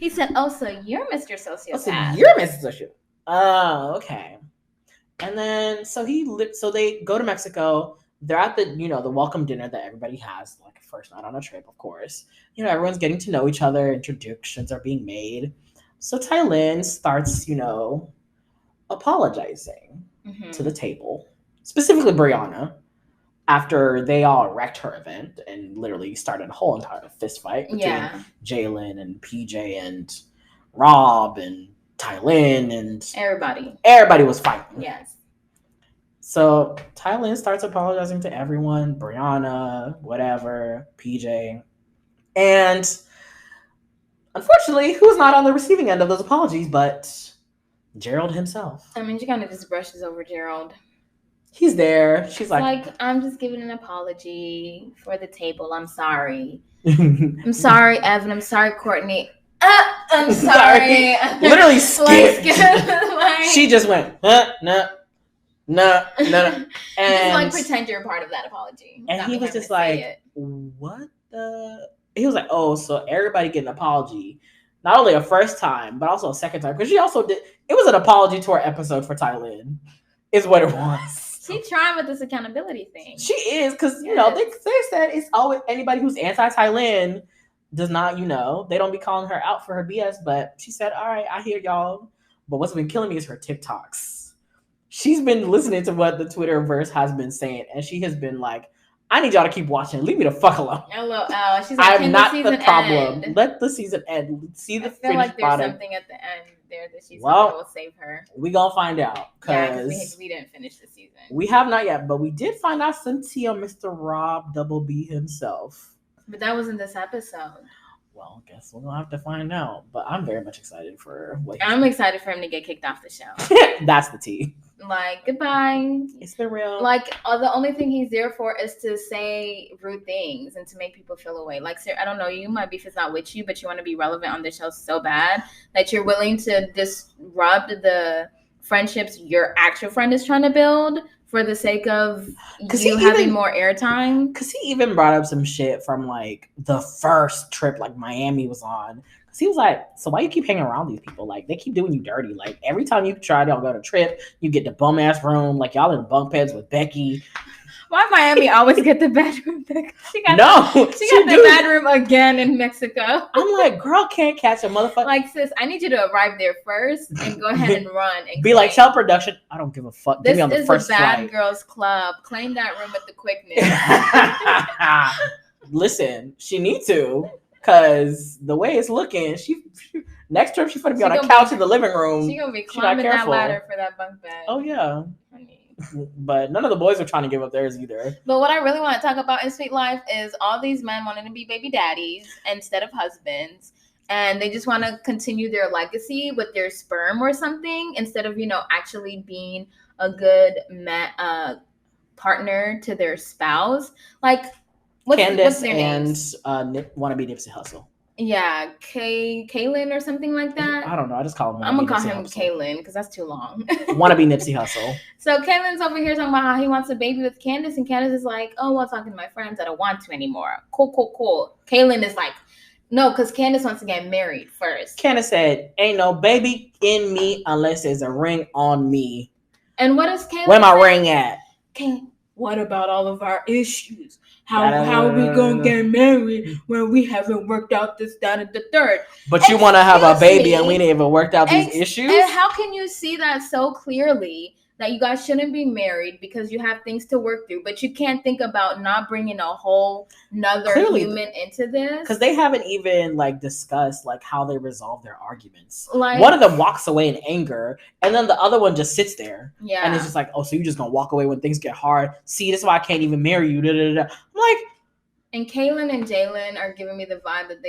He said, oh, so you're Mr. Sociopath. Oh, so you're Mr. Sociopath. Oh, okay. And then so they go to Mexico. they're at the, the welcome dinner that everybody has, like first night on a trip, of course. Everyone's getting to know each other, introductions are being made. So Tylin starts, apologizing to the table, specifically Brianna, after they all wrecked her event and literally started a whole entire fist fight between Jalen and PJ and Rob and Tylin and everybody was fighting. Yes. So Tylin starts apologizing to everyone, Brianna, whatever, PJ. And unfortunately, who's not on the receiving end of those apologies but Gerald himself. I mean, she kind of just brushes over Gerald. He's there. She's like, I'm just giving an apology for the table. I'm sorry. I'm sorry, Evan. I'm sorry, Courtney. I'm sorry. Literally skipped. She just went, no. And just like pretend you're part of that apology. And he was just like, what the? He was like, oh, so everybody get an apology. Not only a first time, but also a second time. Because she also did, it was an apology to our episode for Tylin, is what it was. She's trying with this accountability thing. She is, because, they said it's always anybody who's anti-Tylin does not, they don't be calling her out for her BS. But she said, all right, I hear y'all. But what's been killing me is her TikToks. She's been listening to what the Twitterverse has been saying, and she has been like, I need y'all to keep watching. Leave me the fuck alone. LOL. She's like, I'm not the problem. End? Let the season end. See the finished like there's product. Something at the end there that she's like, will save her. We gonna find out. Because we didn't finish the season. We have not yet, but we did find out Cynthia, Mr. Rob Double B himself. But that wasn't this episode. Well, I guess we're gonna have to find out. But I'm very much excited for what I'm excited for him to get kicked off the show. That's the tea. Like, goodbye. It's been real. Like, the only thing he's there for is to say rude things and to make people feel away. Like, I don't know, you might be if it's not with you, but you want to be relevant on the show so bad that you're willing to disrupt the friendships your actual friend is trying to build for the sake of you having more airtime. Because he even brought up some shit from, like, the first trip, like, Miami was on. He was like, so why you keep hanging around these people? Like, they keep doing you dirty. Like, every time you try to go to a trip, you get the bum-ass room. Like, y'all in bunk beds with Becky. Why Miami always get the bedroom? She got the bedroom again in Mexico. I'm like, girl can't catch a motherfucker. Like, sis, I need you to arrive there first and go ahead and run. And be like, tell production, I don't give a fuck. Give me on the first flight. This is a bad girls club. Claim that room with the quickness. Listen, she needs to. Because the way it's looking, she next trip she's gonna be on a couch in the living room. She's gonna be climbing that ladder for that bunk bed. Oh yeah. But none of the boys are trying to give up theirs either. But what I really want to talk about in Sweet Life is all these men wanting to be baby daddies instead of husbands. And they just want to continue their legacy with their sperm or something instead of, actually being a good partner to their spouse. Like, Candace and wannabe Nipsey Hussle. Yeah, Kaylin or something like that. I don't know. I just call him. I'm gonna call him Kaylin because that's too long. Wannabe Nipsey Hussle. So Kaylin's over here talking about how he wants a baby with Candace, and Candace is like, "Oh, well, talking to my friends, I don't want to anymore." Cool. Kaylin is like, "No," because Candace wants to get married first. Candace said, "Ain't no baby in me unless there's a ring on me." And what is Kaylin? Where my ring at? What about all of our issues? How are we gonna get married when we haven't worked out this, that, and the third? But you want to have a baby and we didn't even worked out these issues? And how can you see that so clearly that you guys shouldn't be married because you have things to work through, but you can't think about not bringing a whole nother human into this? Because they haven't even discussed how they resolve their arguments. One of them walks away in anger, and then the other one just sits there. Yeah, and it's just like, oh, so you're just gonna walk away when things get hard? See, this is why I can't even marry you. Da, da, da. I'm like, and Kaylin and Jalen are giving me the vibe that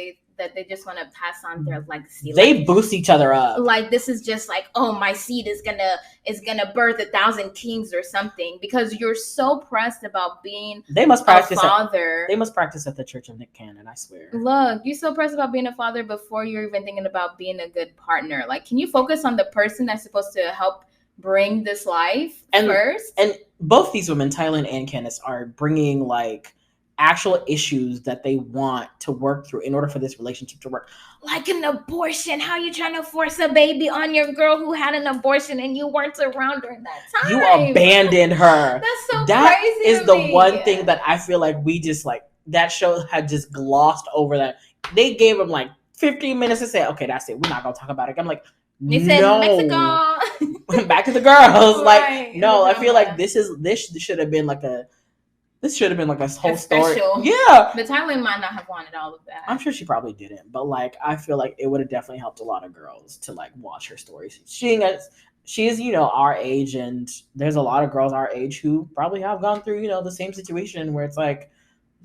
they just want to pass on their legacy. They boost each other up. This is just oh, my seed is gonna birth 1,000 kings or something, because you're so pressed about being a father. They must practice at the Church of Nick Cannon, I swear. Look, you're so pressed about being a father before you're even thinking about being a good partner. Can you focus on the person that's supposed to help bring this life first? And both these women, Tylin and Candace, are bringing actual issues that they want to work through in order for this relationship to work. Like an abortion. How are you trying to force a baby on your girl who had an abortion and you weren't around during that time? You abandoned her. That's so that crazy. Is the one thing that I feel like we just like, that show had just glossed over that. They gave him like 15 minutes to say, okay, that's it. We're not going to talk about it. I'm like, they said Mexico. Back to the girls. Right. Like, no, I feel like this should have been like a whole story. Yeah. But Thailand might not have wanted all of that. I'm sure she probably didn't. But like, I feel like it would have definitely helped a lot of girls to like watch her stories. She is, our age, and there's a lot of girls our age who probably have gone through, the same situation where it's like,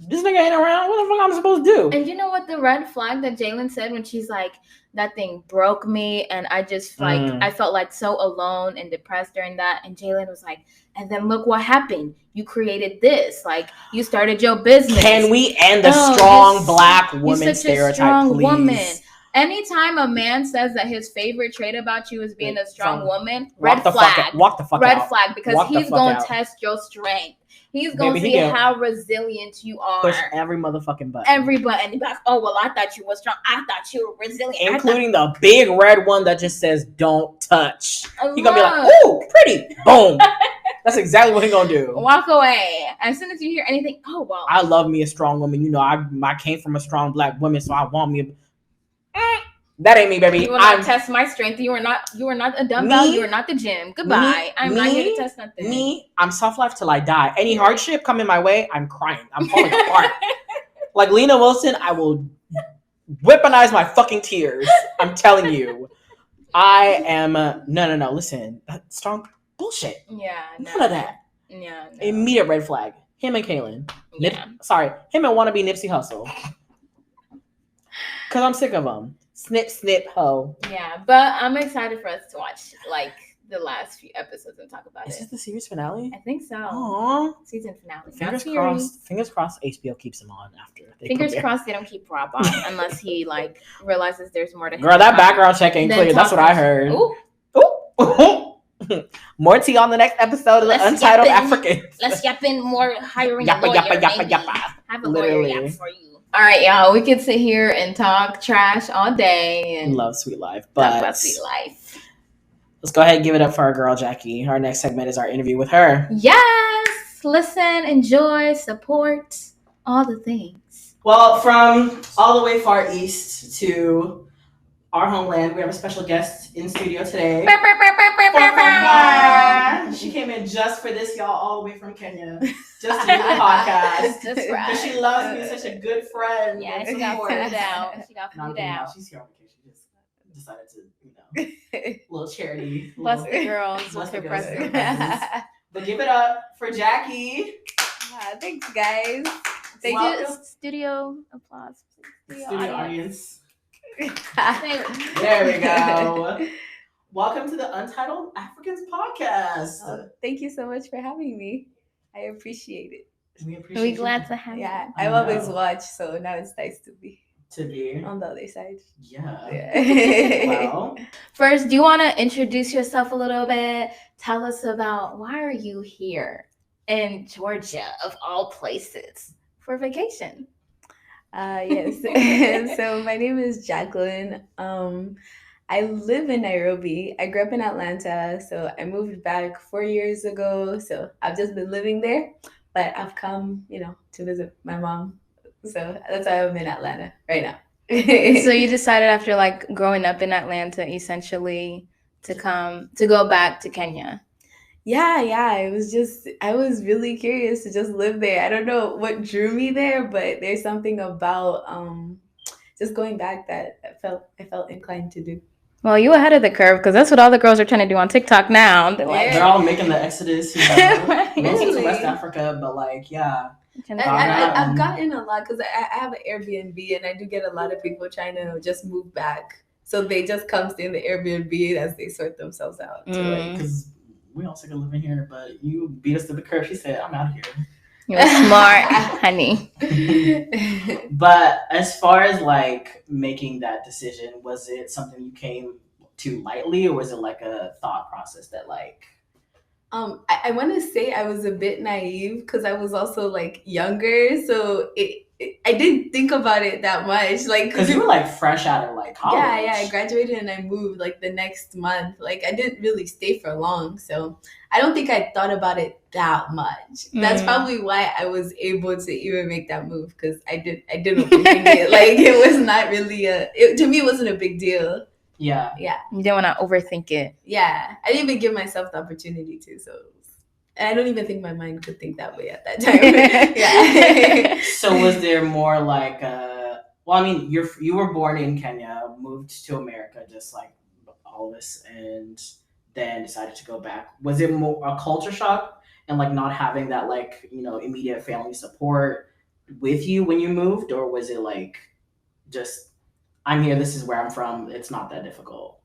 this nigga ain't around. What the fuck am I supposed to do? And you know what the red flag that Jalen said when she's like, that thing broke me, and I just like I felt like so alone and depressed during that. And Jalen was like, and then look what happened. You created this. Like, you started your business. Can we end the strong black woman stereotype, strong please? Woman. Anytime a man says that his favorite trait about you is being a strong woman, red flag. Walk the fuck red out. flag, because he's going to test your strength. He's going to see how resilient you are. Push every motherfucking button. Every button. And be like, oh, well, I thought you were strong. I thought you were resilient. Including the big red one that just says, don't touch. He's going to be like, ooh, pretty. Boom. That's exactly what he's going to do. Walk away. As soon as you hear anything, oh, well. I love me a strong woman. I came from a strong black woman, so I want me that ain't me, baby. You will not test my strength. You are not a dumbbell. You are not the gym. Goodbye. I'm not here to test nothing. I'm soft life till I die. Any hardship coming my way, I'm crying. I'm falling apart. Like Lena Wilson, I will weaponize my fucking tears. I'm telling you. I am no. Listen, that's strong bullshit. Yeah. None of that. Yeah. No. Immediate red flag. Him and Kaylin. Yeah. Him and wannabe Nipsey Hussle. Cause I'm sick of them. Snip, snip, ho. Yeah, but I'm excited for us to watch like the last few episodes and talk about it. Is this the series finale? I think so. Aww. Season finale. Fingers crossed HBO keeps him on after. Fingers crossed they don't keep Rob on unless he like realizes there's more to him. Girl, that background check ain't clear. That's what I heard. Ooh. More tea on the next episode of the Untitled Africans. Let's yap in more hiring yappa, a lawyer. Yappa. Have a lawyer yap for you. All right, y'all. We could sit here and talk trash all day and love Sweet Life, but talk about Sweet Life. Let's go ahead and give it up for our girl Jackie. Our next segment is our interview with her. Yes, listen, enjoy, support, all the things. Well, from all the way far east to our homeland, we have a special guest in studio today. She came in just for this, y'all, all the way from Kenya, just to do the podcast. Because she loves me, such a good friend. Yeah, she got food out. She's here on vacation. She just decided to, little charity. Bless the girls with her presence. But give it up for Jackie. Thanks, guys. Thank you. Studio applause. Studio audience. There we go. Welcome to the Untitled Africans podcast. Oh, thank you so much for having me. I appreciate it. We're glad to have you. Yeah, I always watch, so now it's nice to be on the other side. Yeah. Well, first, do you want to introduce yourself a little bit? Tell us about why are you here in Georgia, of all places, for vacation? Yes. So my name is Jacqueline. I live in Nairobi. I grew up in Atlanta, so I moved back 4 years ago. So I've just been living there, but I've come, to visit my mom. So that's why I'm in Atlanta right now. So you decided after like growing up in Atlanta, essentially, to go back to Kenya. Yeah. I was really curious to just live there. I don't know what drew me there, but there's something about just going back that I felt inclined to do. Well, you ahead of the curve because that's what all the girls are trying to do on TikTok now. They're all making the exodus. Mostly to West Africa, but like, yeah. I've gotten a lot because I have an Airbnb and I do get a lot of people trying to just move back. So they just come stay in the Airbnb as they sort themselves out. Because we all sick of living here, but you beat us to the curve. She said, I'm out of here. You're smart, honey. But as far as like making that decision, was it something you came to lightly, or was it like a thought process that like I want to say I was a bit naive because I was also like younger, so I didn't think about it that much. Like, Because you were like fresh out of like college. yeah, I graduated and I moved like the next month. Like, I didn't really stay for long, so I don't think I thought about it that much. That's probably why I was able to even make that move because I didn't overthink it. Like, it was not really to me, it wasn't a big deal. Yeah. You didn't want to overthink it. Yeah, I didn't even give myself the opportunity to. So, and I don't even think my mind could think that way at that time. Yeah. So was there more like, well, I mean, you were born in Kenya, moved to America, just like all of us, and then decided to go back. Was it more a culture shock and like not having that like, you know, immediate family support with you when you moved, or was it like just I'm here, this is where I'm from, it's not that difficult?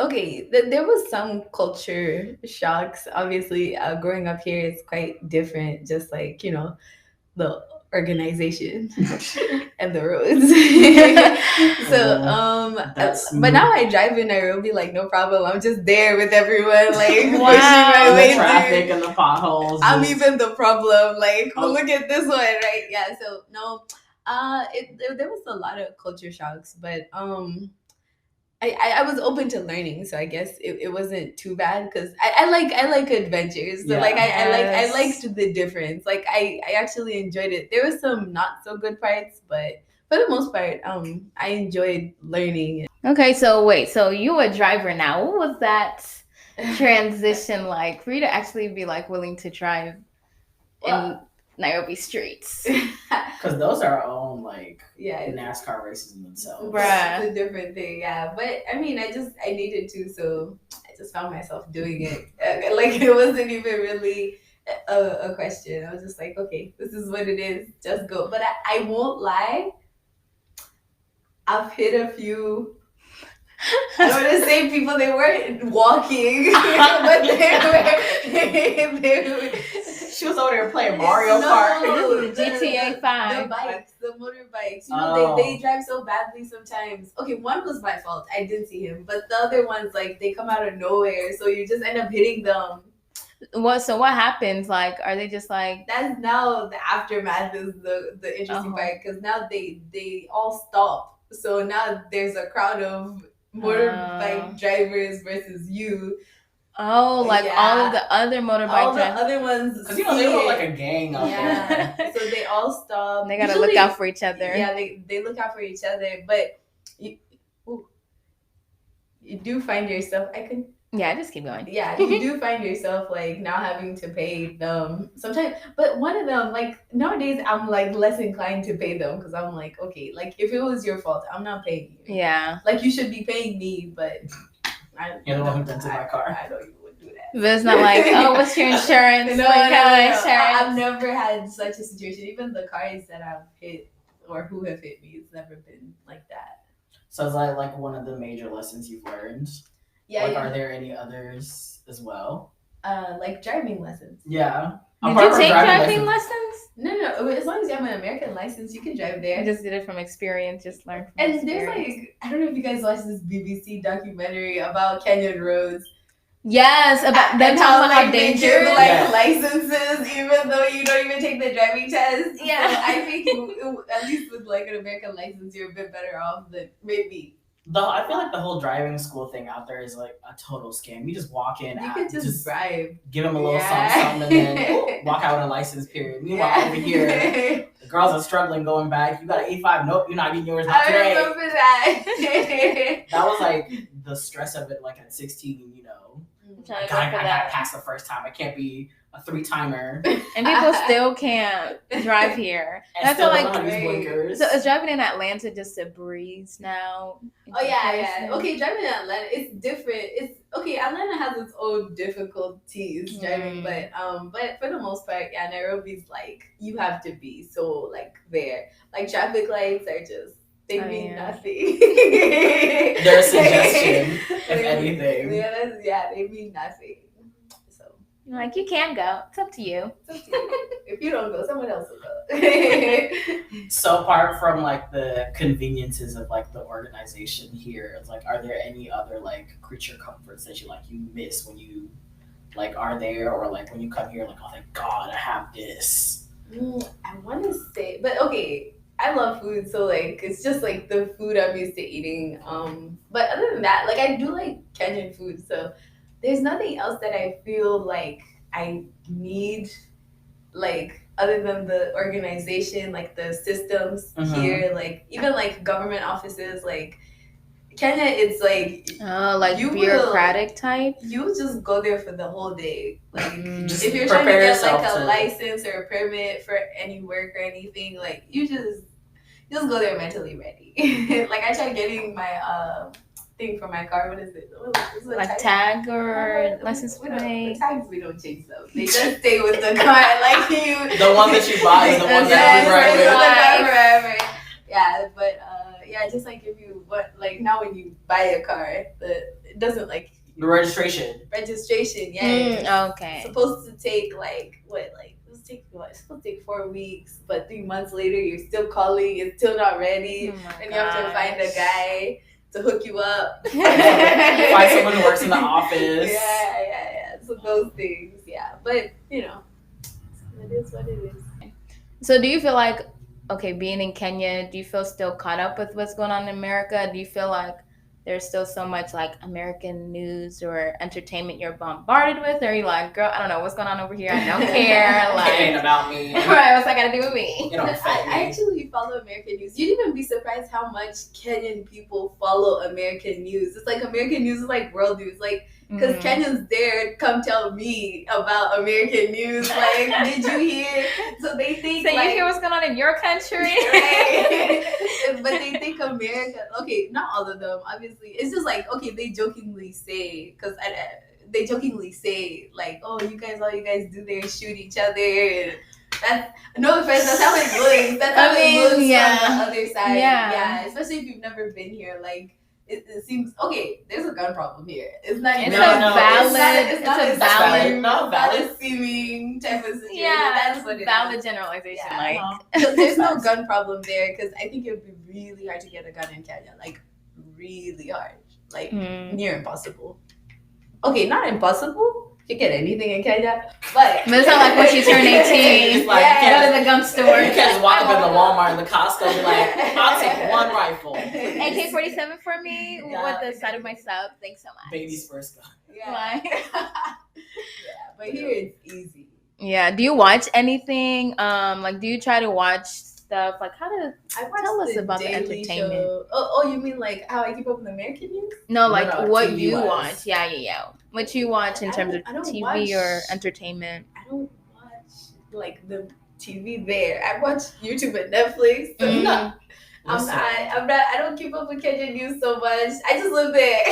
Okay, there was some culture shocks. Obviously, growing up here is quite different, just like, the organization and the roads. So, but now I drive in Nairobi like no problem. I'm just there with everyone, like Wow. pushing my And way the traffic through. and the potholes. I'm just- even the problem. Like, Oh. look at this one, right? Yeah. So no, there was a lot of culture shocks, but I was open to learning, so I guess it wasn't too bad because I like adventures. So Yeah. like I Yes. liked the difference. Like I actually enjoyed it. There were some not so good parts, but for the most part, I enjoyed learning. Okay, so wait, so you a driver now. What was that transition like for you to actually be like willing to drive in Nairobi streets? Because those are our own like Yeah, NASCAR races in themselves. Bruh. it's a different thing. Yeah, but I mean, I needed to, so I just found myself doing it. Like it wasn't even really a question. I was just like, okay, this is what it is. Just go. But I won't lie. I've hit a few. I don't want to say people, they weren't walking, but they were. She was over there playing Mario Kart. No, GTA the 5. bikes, the motorbikes. Oh. They drive so badly sometimes. Okay, one was my fault. I didn't see him, but the other ones, like, they come out of nowhere, so you just end up hitting them. So what happens? Like, are they just like That's now the aftermath is the interesting part because now they all stop. So now there's a crowd of motorbike drivers versus you. all of the other motorbike All the drivers? other ones, Because they look like a gang out yeah. there. So they all stop. They gotta Usually- look out for each other. Yeah, they look out for each other, but you do find yourself. Yeah, just keep going. Yeah, you do find yourself like now having to pay them sometimes. But one of them, like nowadays, I'm like less inclined to pay them because I'm like, okay, like if it was your fault, I'm not paying you. Yeah. Like you should be paying me, but You're the one who dented my car. I know you would do that. But it's not like, oh, what's your insurance? No, Like, have no. insurance? I've never had such a situation. Even the cars that I've hit or who have hit me, it's never been like that. So is that like one of the major lessons you've learned? Yeah, Like, are there any others as well? like driving lessons. Yeah. Did Apart you from take driving lessons. lessons? No. As long as you have an American license, you can drive I there. just did it from experience, just learned from And experience. there's like, I don't know if you guys watched this BBC documentary about Kenyan roads. Yes, about them And talking about how they give dangerous. like Yeah. licenses even though you don't even take the driving test. Yeah. So I think at least with like an American license, you're a bit better off than maybe. I feel like the whole driving school thing out there is like a total scam. You just walk in, You could just bribe. give them a little Yeah. something, and then walk out with a license. Period. Meanwhile, over here, the girls are struggling going back. You got an 85. Nope, you're not getting yours not I today. remember that. That was like the stress of it. Like at 16, you know, Trying I to go for gotta that. pass the first time. I can't be a 3-timer. And people still can't drive here. And That's still what, don't like, have these blinkers. So is driving in Atlanta just a breeze now? Oh yeah. Okay, driving in Atlanta, it's different. It's okay. Atlanta has its own difficulties driving, but for the most part, yeah, Nairobi's like you have to be so like there. Like traffic lights are just they mean nothing. They're a suggestion, if anything. Yeah, they mean nothing. So Like, you can go. It's up to you. it's up to you. If you don't go, someone else will go. So apart from like the conveniences of like the organization here, it's like, are there any other like creature comforts that you miss when you like are there, or like when you come here, like oh thank God I have this. I want to say, but okay, I love food, so like it's just like the food I'm used to eating. But other than that, like I do like Kenyan food, so there's nothing else that I feel like I need, like other than the organization, like the systems here, like even like government offices, like Kenya, it's like like bureaucratic type. You just go there for the whole day. Like Just if you're trying to get like a to... license or a permit for any work or anything, like you just go there mentally ready. Like I tried getting my thing for my car. What is it? Like tag or license plate? The tags we don't change them. They just stay with the car. Like you. The one that you buy is the one that you forever. Yeah, but yeah, just like if you like now when you buy a car, it doesn't like the registration. Yeah. Okay. It's supposed to take like it's supposed to take 4 weeks, but 3 months later you're still calling, it's still not ready, and you have to find a guy to hook you up. Find someone who works in the office. Yeah. So those things, yeah. But you know, it is what it is. So do you feel like, okay, being in Kenya, do you feel still caught up with what's going on in America? Do you feel like there's still so much like American news or entertainment you're bombarded with? Or are you like, girl, I don't know what's going on over here. I don't care. Like, it ain't about me. Right, what's that got to do with me? It don't affect me. I actually follow American news. You'd even be surprised how much Kenyan people follow American news. It's like American news is like world news. Like, because Kenyans dare come tell me about American news. Like, did you hear? So they think. So like, you hear what's going on in your country? Right? But they think America. Okay, not all of them, obviously. It's just like, okay, they jokingly say, because they jokingly say like, oh, all you guys do there is shoot each other. And that's no offense. That's how it looks. That's how it looks from the other side. Yeah. Especially if you've never been here, like. It seems okay. There's a gun problem here. It's not. It's a valid seeming type of situation. Yeah, that's what it valid is. generalization. Yeah. Like there's no gun problem there because I think it would be really hard to get a gun in Kenya. Like really hard. Like near impossible. Okay, not impossible. You can get anything in Kenya, but it's not like once you turn 18, like, go to the gun store. You can't just walk up in the Walmart and the Costco and be like, I'll take one rifle. AK-47 for me with the side of my sub. Thanks so much. Baby's first gun. Yeah. But here it's easy. Yeah. Do you watch anything? Like, do you try to watch stuff? Like, tell us about the entertainment. Show. Oh, you mean like how I keep up with American news? No, like what you watch. Yeah. What you watch in terms of TV or entertainment? I don't watch like the TV there. I watch YouTube and Netflix. So I don't keep up with Kenyan news so much. I just live there.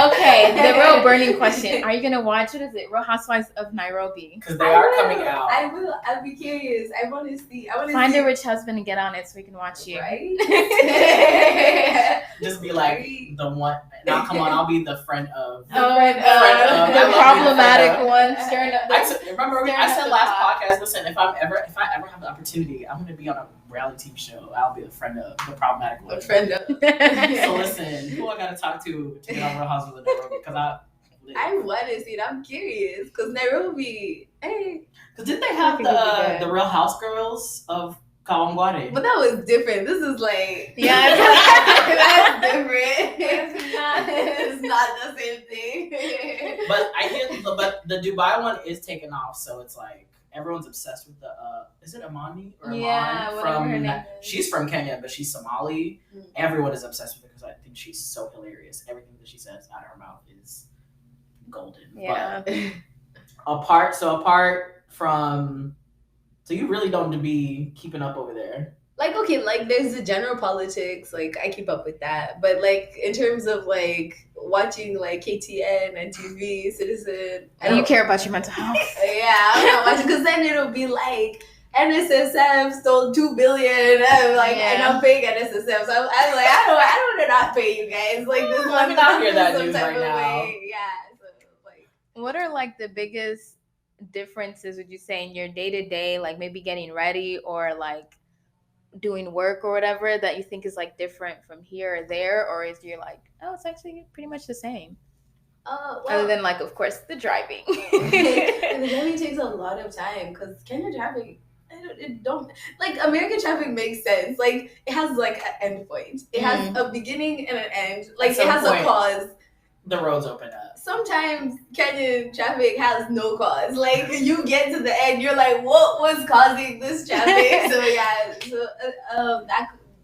Okay, the real burning question: are you gonna watch Real Housewives of Nairobi? Because they are coming out. I will. I'll be curious. I want to see. Find a rich husband and get on it so we can watch you. Right? Just be like the one. Now, come on, I'll be the friend of. The problematic one. Remember, I said last podcast. Listen, if I ever have the opportunity, I'm gonna be on a reality TV show. I'll be a friend of the problematic one. So listen, who I gotta talk to get on Real Housewives of Nairobi? Because I want to see it. I'm curious because Nairobi. Hey, because didn't they have the Real House Girls of Kawangware? But that was different. This is like that's different. It's not the same thing. But I hear, but the Dubai one is taking off, so it's like. Everyone's obsessed with the is it Amani or Aman from her name is. She's from Kenya but she's Somali. Everyone is obsessed with her because I think she's so hilarious. Everything that she says out of her mouth is golden. Yeah. But apart from so you really don't be keeping up over there. Like okay, like there's the general politics, like I keep up with that. But like in terms of like watching like KTN and TV, Citizen, you care about your mental health. Yeah, I'm not watching because then it'll be like NSSF stole $2 billion. And I'm paying NSSF, so I'm like I don't want to not pay you guys. Like this let me not hear that news right now. Yeah, so like what are like the biggest differences would you say in your day to day, like maybe getting ready or like doing work or whatever that you think is like different from here or there, or is you're like, oh, it's actually pretty much the same? Other than, like, of course, the driving. And the driving takes a lot of time because Kenya traffic, it don't like American traffic makes sense. Like it has like an end point. It has a beginning and an end. Like it has a cause. The roads open up. Sometimes Kenyan traffic has no cause. Like you get to the end, you're like, what was causing this traffic? That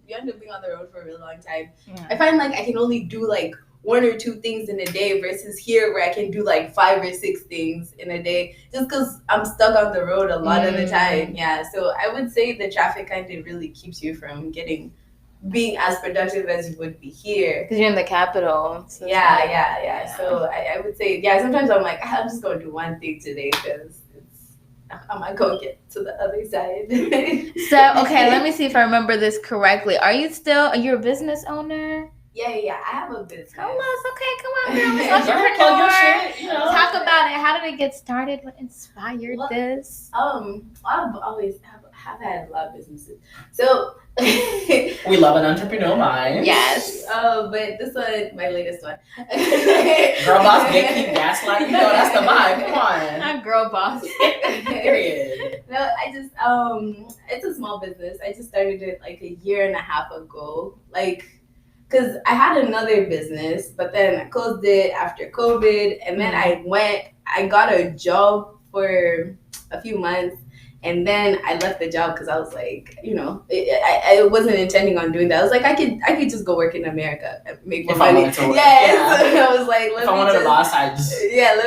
you end up being on the road for a really long time. Yeah. I find like I can only do like 1 or 2 things in a day versus here where I can do like 5 or 6 things in a day just because I'm stuck on the road a lot of the time. Yeah, so I would say the traffic kind of really keeps you from being as productive as you would be here. Because you're in the capital. So yeah. So I would say, sometimes I'm like, I'm just going to do one thing today because I might go get to the other side. So, okay, let me see if I remember this correctly. Are you a business owner? Yeah, I have a business. Come on, girl. Let's entrepreneur. Talk about it. How did it get started? What inspired this? I've always have had a lot of businesses. So we love an entrepreneurial mind. Yes. But this one, my latest one. Girl boss, gatekeep, gaslight. That's the vibe. Come on. Not girl boss. Period. No, I just it's a small business. I just started it like a year and a half ago. Because I had another business, but then I closed it after COVID. And then I got a job for a few months. And then I left the job because I was like, I wasn't intending on doing that. I was like, I could just go work in America and make more money. Yeah. So I was like, let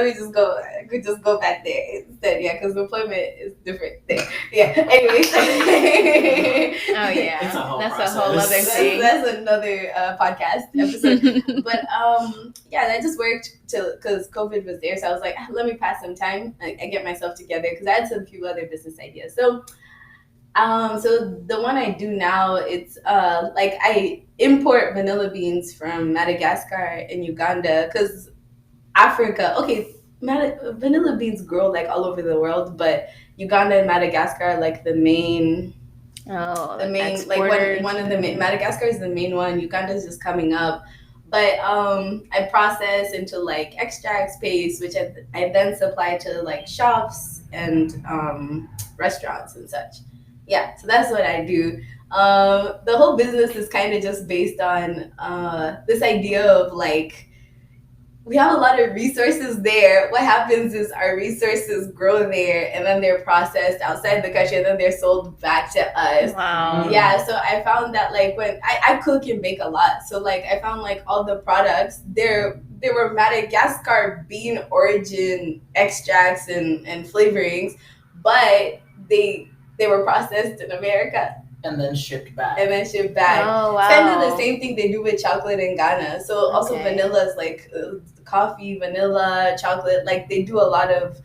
me just go. I could just go back there instead. Yeah, because employment is different there. Yeah. Anyways. Oh yeah. That's a whole other thing. That's another podcast episode. But I just worked because COVID was there. So I was like, let me pass some time. I get myself together because I had some few other business ideas. So the one I do now, it's I import vanilla beans from Madagascar and Uganda because Africa. Okay, vanilla beans grow like all over the world, but Uganda and Madagascar are like the main. One of the Madagascar is the main one. Uganda is just coming up. But I process into like extracts paste, which I then supply to like shops and restaurants and such. Yeah, so that's what I do. The whole business is kind of just based on this idea of like, we have a lot of resources there. What happens is our resources grow there and then they're processed outside the country and then they're sold back to us. Wow. Yeah, so I found that like when I cook and bake a lot. So like I found like all the products, there were Madagascar bean origin extracts and flavorings, but they were processed in America. And then shipped back. Oh, wow. Kind of the same thing they do with chocolate in Ghana. So also vanilla is like coffee, vanilla, chocolate. Like they do a lot of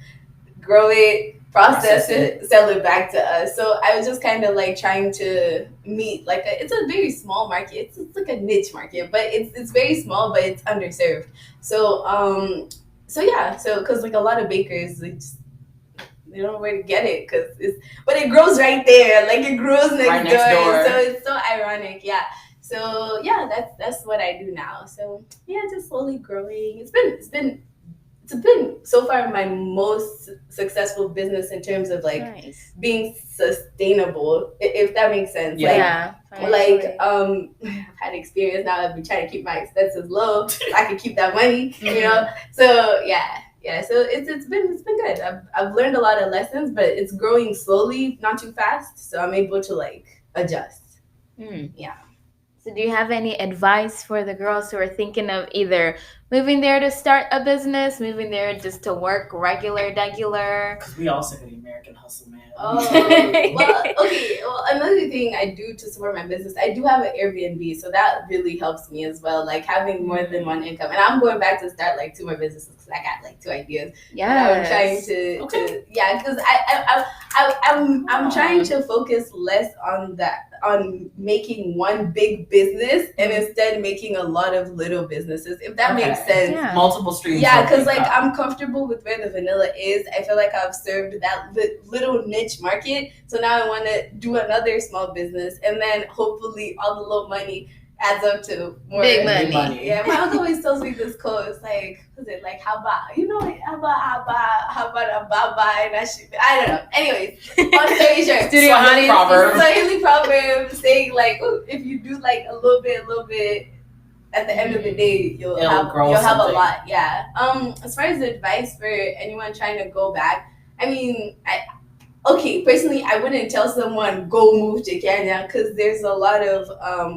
grow it, process it, sell it back to us. So I was just kind of like trying to meet like it's a very small market. It's like a niche market, but it's very small, but it's underserved. So because like a lot of bakers, they don't know where to get it but it grows right there. Like it grows next door. So it's so ironic. Yeah. So yeah, that's what I do now. So yeah, just slowly growing. It's been so far my most successful business in terms of like being sustainable, if that makes sense. Yeah. I've had experience now. I've been trying to keep my expenses low so I can keep that money, So yeah. Yeah, so it's been good. I've learned a lot of lessons, but it's growing slowly, not too fast. So I'm able to like adjust. Yeah. So do you have any advice for the girls who are thinking of either moving there to start a business, moving there just to work regular? Because we all sick of the American hustle, man. Well, another thing I do to support my business, I do have an Airbnb, so that really helps me as well, like having more than one income. And I'm going back to start like 2 more businesses because I got like 2 ideas. Yeah, I'm trying to because I'm trying to focus less on making one big business and instead making a lot of little businesses, if that makes sense. Yeah. Multiple streams. Yeah, because like I'm comfortable with where the vanilla is. I feel like I've served that little niche market. So now I want to do another small business and then hopefully all the little money adds up to more Big Big money. Yeah, my uncle always tells me this quote. It's like, was it like haba? You know, haba, and that shit. I don't know. Anyways, long story short, Studio audience. Swahili proverb saying like, oh, if you do like a little bit, at the end of the day, you'll have a lot. Yeah. As far as advice for anyone trying to go back, I mean, personally, I wouldn't tell someone go move to Kenya because there's a lot of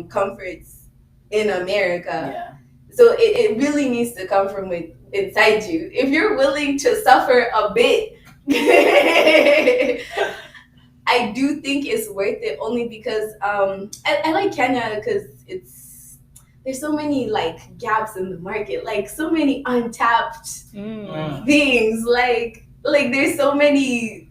comforts in America. Yeah. So it really needs to come from inside you. If you're willing to suffer a bit, I do think it's worth it only because I like Kenya because there's so many like gaps in the market, like so many untapped things, like there's so many,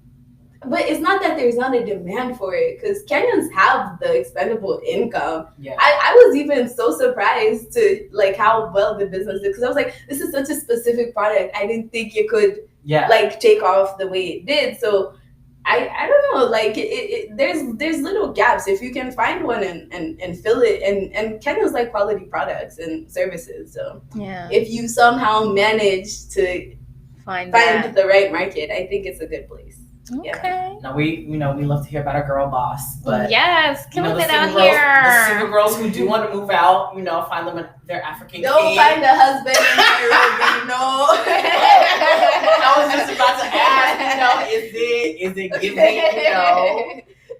but it's not that there's not a demand for it because Kenyans have the expendable income. Yeah. I was even so surprised to like how well the business did because I was like, this is such a specific product. I didn't think it could like take off the way it did. So I don't know, like there's little gaps if you can find one and fill it, and Kenya's like quality products and services. So if you somehow manage to find the right market, I think it's a good place. Okay. Yeah. Now we love to hear about a girl boss, but yes, come on out the here. single girls who do want to move out, find them in their African. Don't find a husband in Nairobi, no. I was just about to ask, is it giving,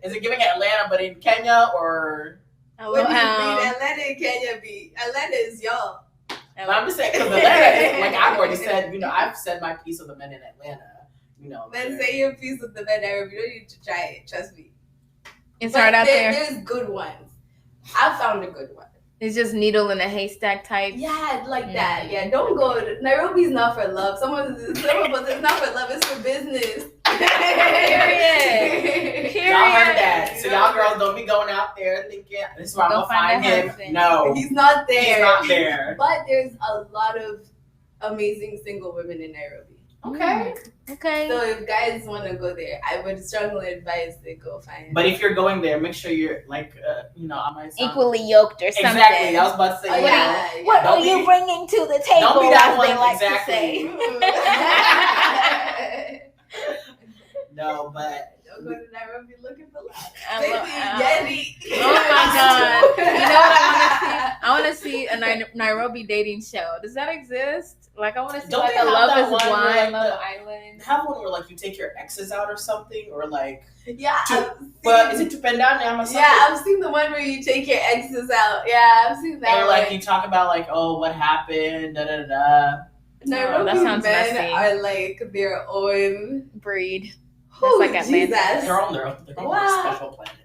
is it giving Atlanta, but in Kenya, or what do you mean Atlanta and Kenya be? Atlanta is y'all. But I'm just saying because Atlanta, like I've already said, I've said my piece of the men in Atlanta. Then say your piece with the men Nairobi. You don't need to try it. Trust me. It's hard out there. There's good ones. I found a good one. It's just needle in a haystack type. Yeah, like that. Yeah, don't go. Nairobi's not for love. Some of us, it's not for love. It's for business. Period. Y'all heard that. So y'all girls don't be going out there thinking this is where I'm gonna find him. Husband. No, he's not there. He's not there. But there's a lot of amazing single women in Nairobi. Okay. Okay. So if guys want to go there, I would strongly advise they go find. But if you're going there, make sure you're like, I might sound equally yoked or something. Exactly. I was about to say. What are you bringing to the table? Don't be that one. They like Exactly. to say. No, but. Don't go to Nairobi looking for love. Oh my God! You know what I want to see? I want to see a Nairobi dating show. Does that exist? Like I want to see Don't like they a have Love that is one Blind, where, like, Love Island. Have one where like you take your exes out or something, or like but is it Tupendana or something? Yeah, I've seen the one where you take your exes out. Yeah, I've seen that. And like you talk about like, oh, what happened, da da da. Nairobi that sounds men messy. are like their own breed. That's like Atlanta. They're on their special planet.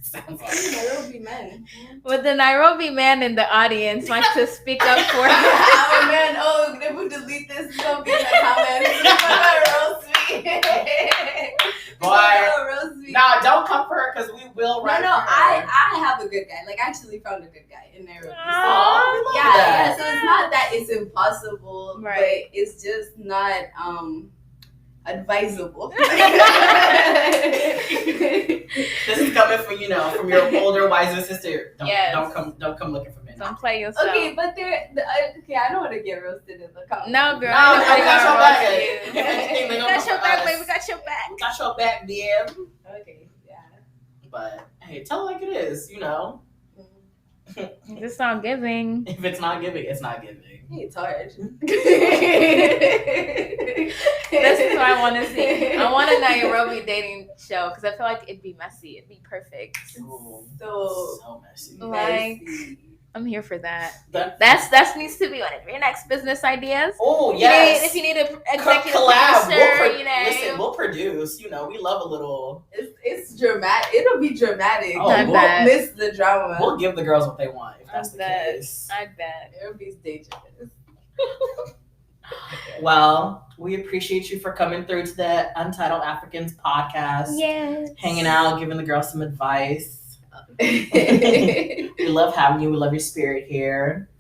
Sounds like Nairobi men. But the Nairobi man in the audience wants to speak up for our man. Oh, if we delete this, it's gonna be in the comments. Roast me. Boy, nah, don't come for her because we will. No, I have a good guy. Like, I actually found a good guy in Nairobi. Oh, yeah. So it's not that it's impossible, right. But it's just not advisable. This is coming from your older, wiser sister. Don't come looking for me. Don't play yourself. Okay, but I don't want to get roasted in the comments. No, girl. No, we got your back. We got your back, baby. We got your back. We got your back, DM. Okay, yeah. But hey, tell it like it is. It's not giving. If it's not giving, it's not giving. It's hard. This is what I want to see. I want a Nairobi dating show because I feel like it'd be messy. It'd be perfect. Ooh, so messy. Like, I'm here for that. That needs to be one of your next business ideas. Oh yes. If you need an executive collab, producer, listen, we'll produce. We love a little. It's dramatic. It'll be dramatic. Oh, we'll miss the drama. We'll give the girls what they want if that's the case. I bet it'll be dangerous. Well, we appreciate you for coming through to the Untitled Africans podcast. Yes. Hanging out, giving the girls some advice. We love having you. We love your spirit here.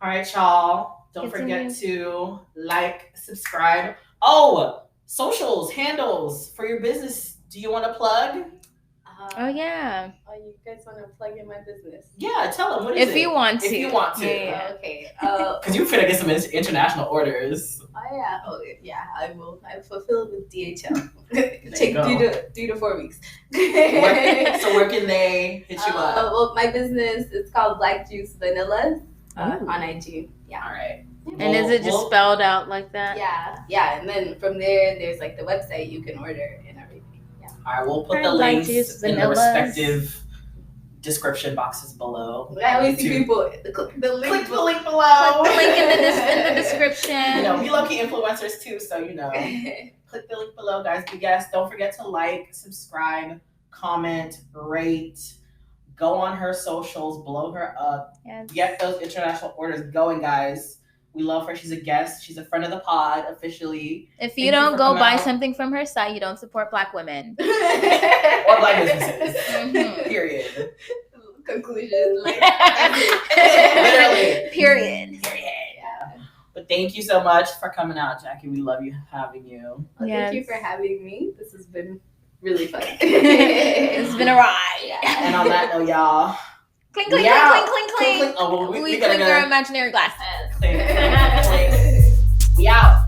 All right, y'all. Don't forget to like, subscribe. Oh, socials, handles for your business. Do you want to plug? Oh yeah. Oh, you guys want to plug in my business? Yeah, tell them what is If it? you want to. If you want to. Yeah. Okay. Because you finna get some international orders. Oh yeah. I will. I fulfill with DHL. you Take go. 3 to 4 weeks. So where can they hit you up? Well, my business is called blackjuicevanillas on IG. Yeah. All right. And is it just spelled out like that? Yeah. And then from there, there's like the website you can order and everything. Yeah. All right, we'll put the Black links juice, in the vanillas. respective description boxes below. I always see people click the link. Click the link below. Click the link in the description. You know, we lucky influencers too, so you know. Click the link below, guys. But yes, don't forget to like, subscribe, comment, rate. Go on her socials, blow her up. Yes. Get those international orders going, guys. We love her. She's a guest. She's a friend of the pod, officially. If you don't go buy something from her site, you don't support Black women. Or Black businesses. Mhm. Period. Conclusion. Literally. Period. Yeah. But thank you so much for coming out, Jackie. We love you having you. Well, Yes. Thank you for having me. This has been really fun. It's been a ride. And on that note, y'all. Clink, clink, we out. clink, clink, clink, clink. Oh, well, we We gotta clink go. our imaginary glasses. Clink, clink, clink. We out.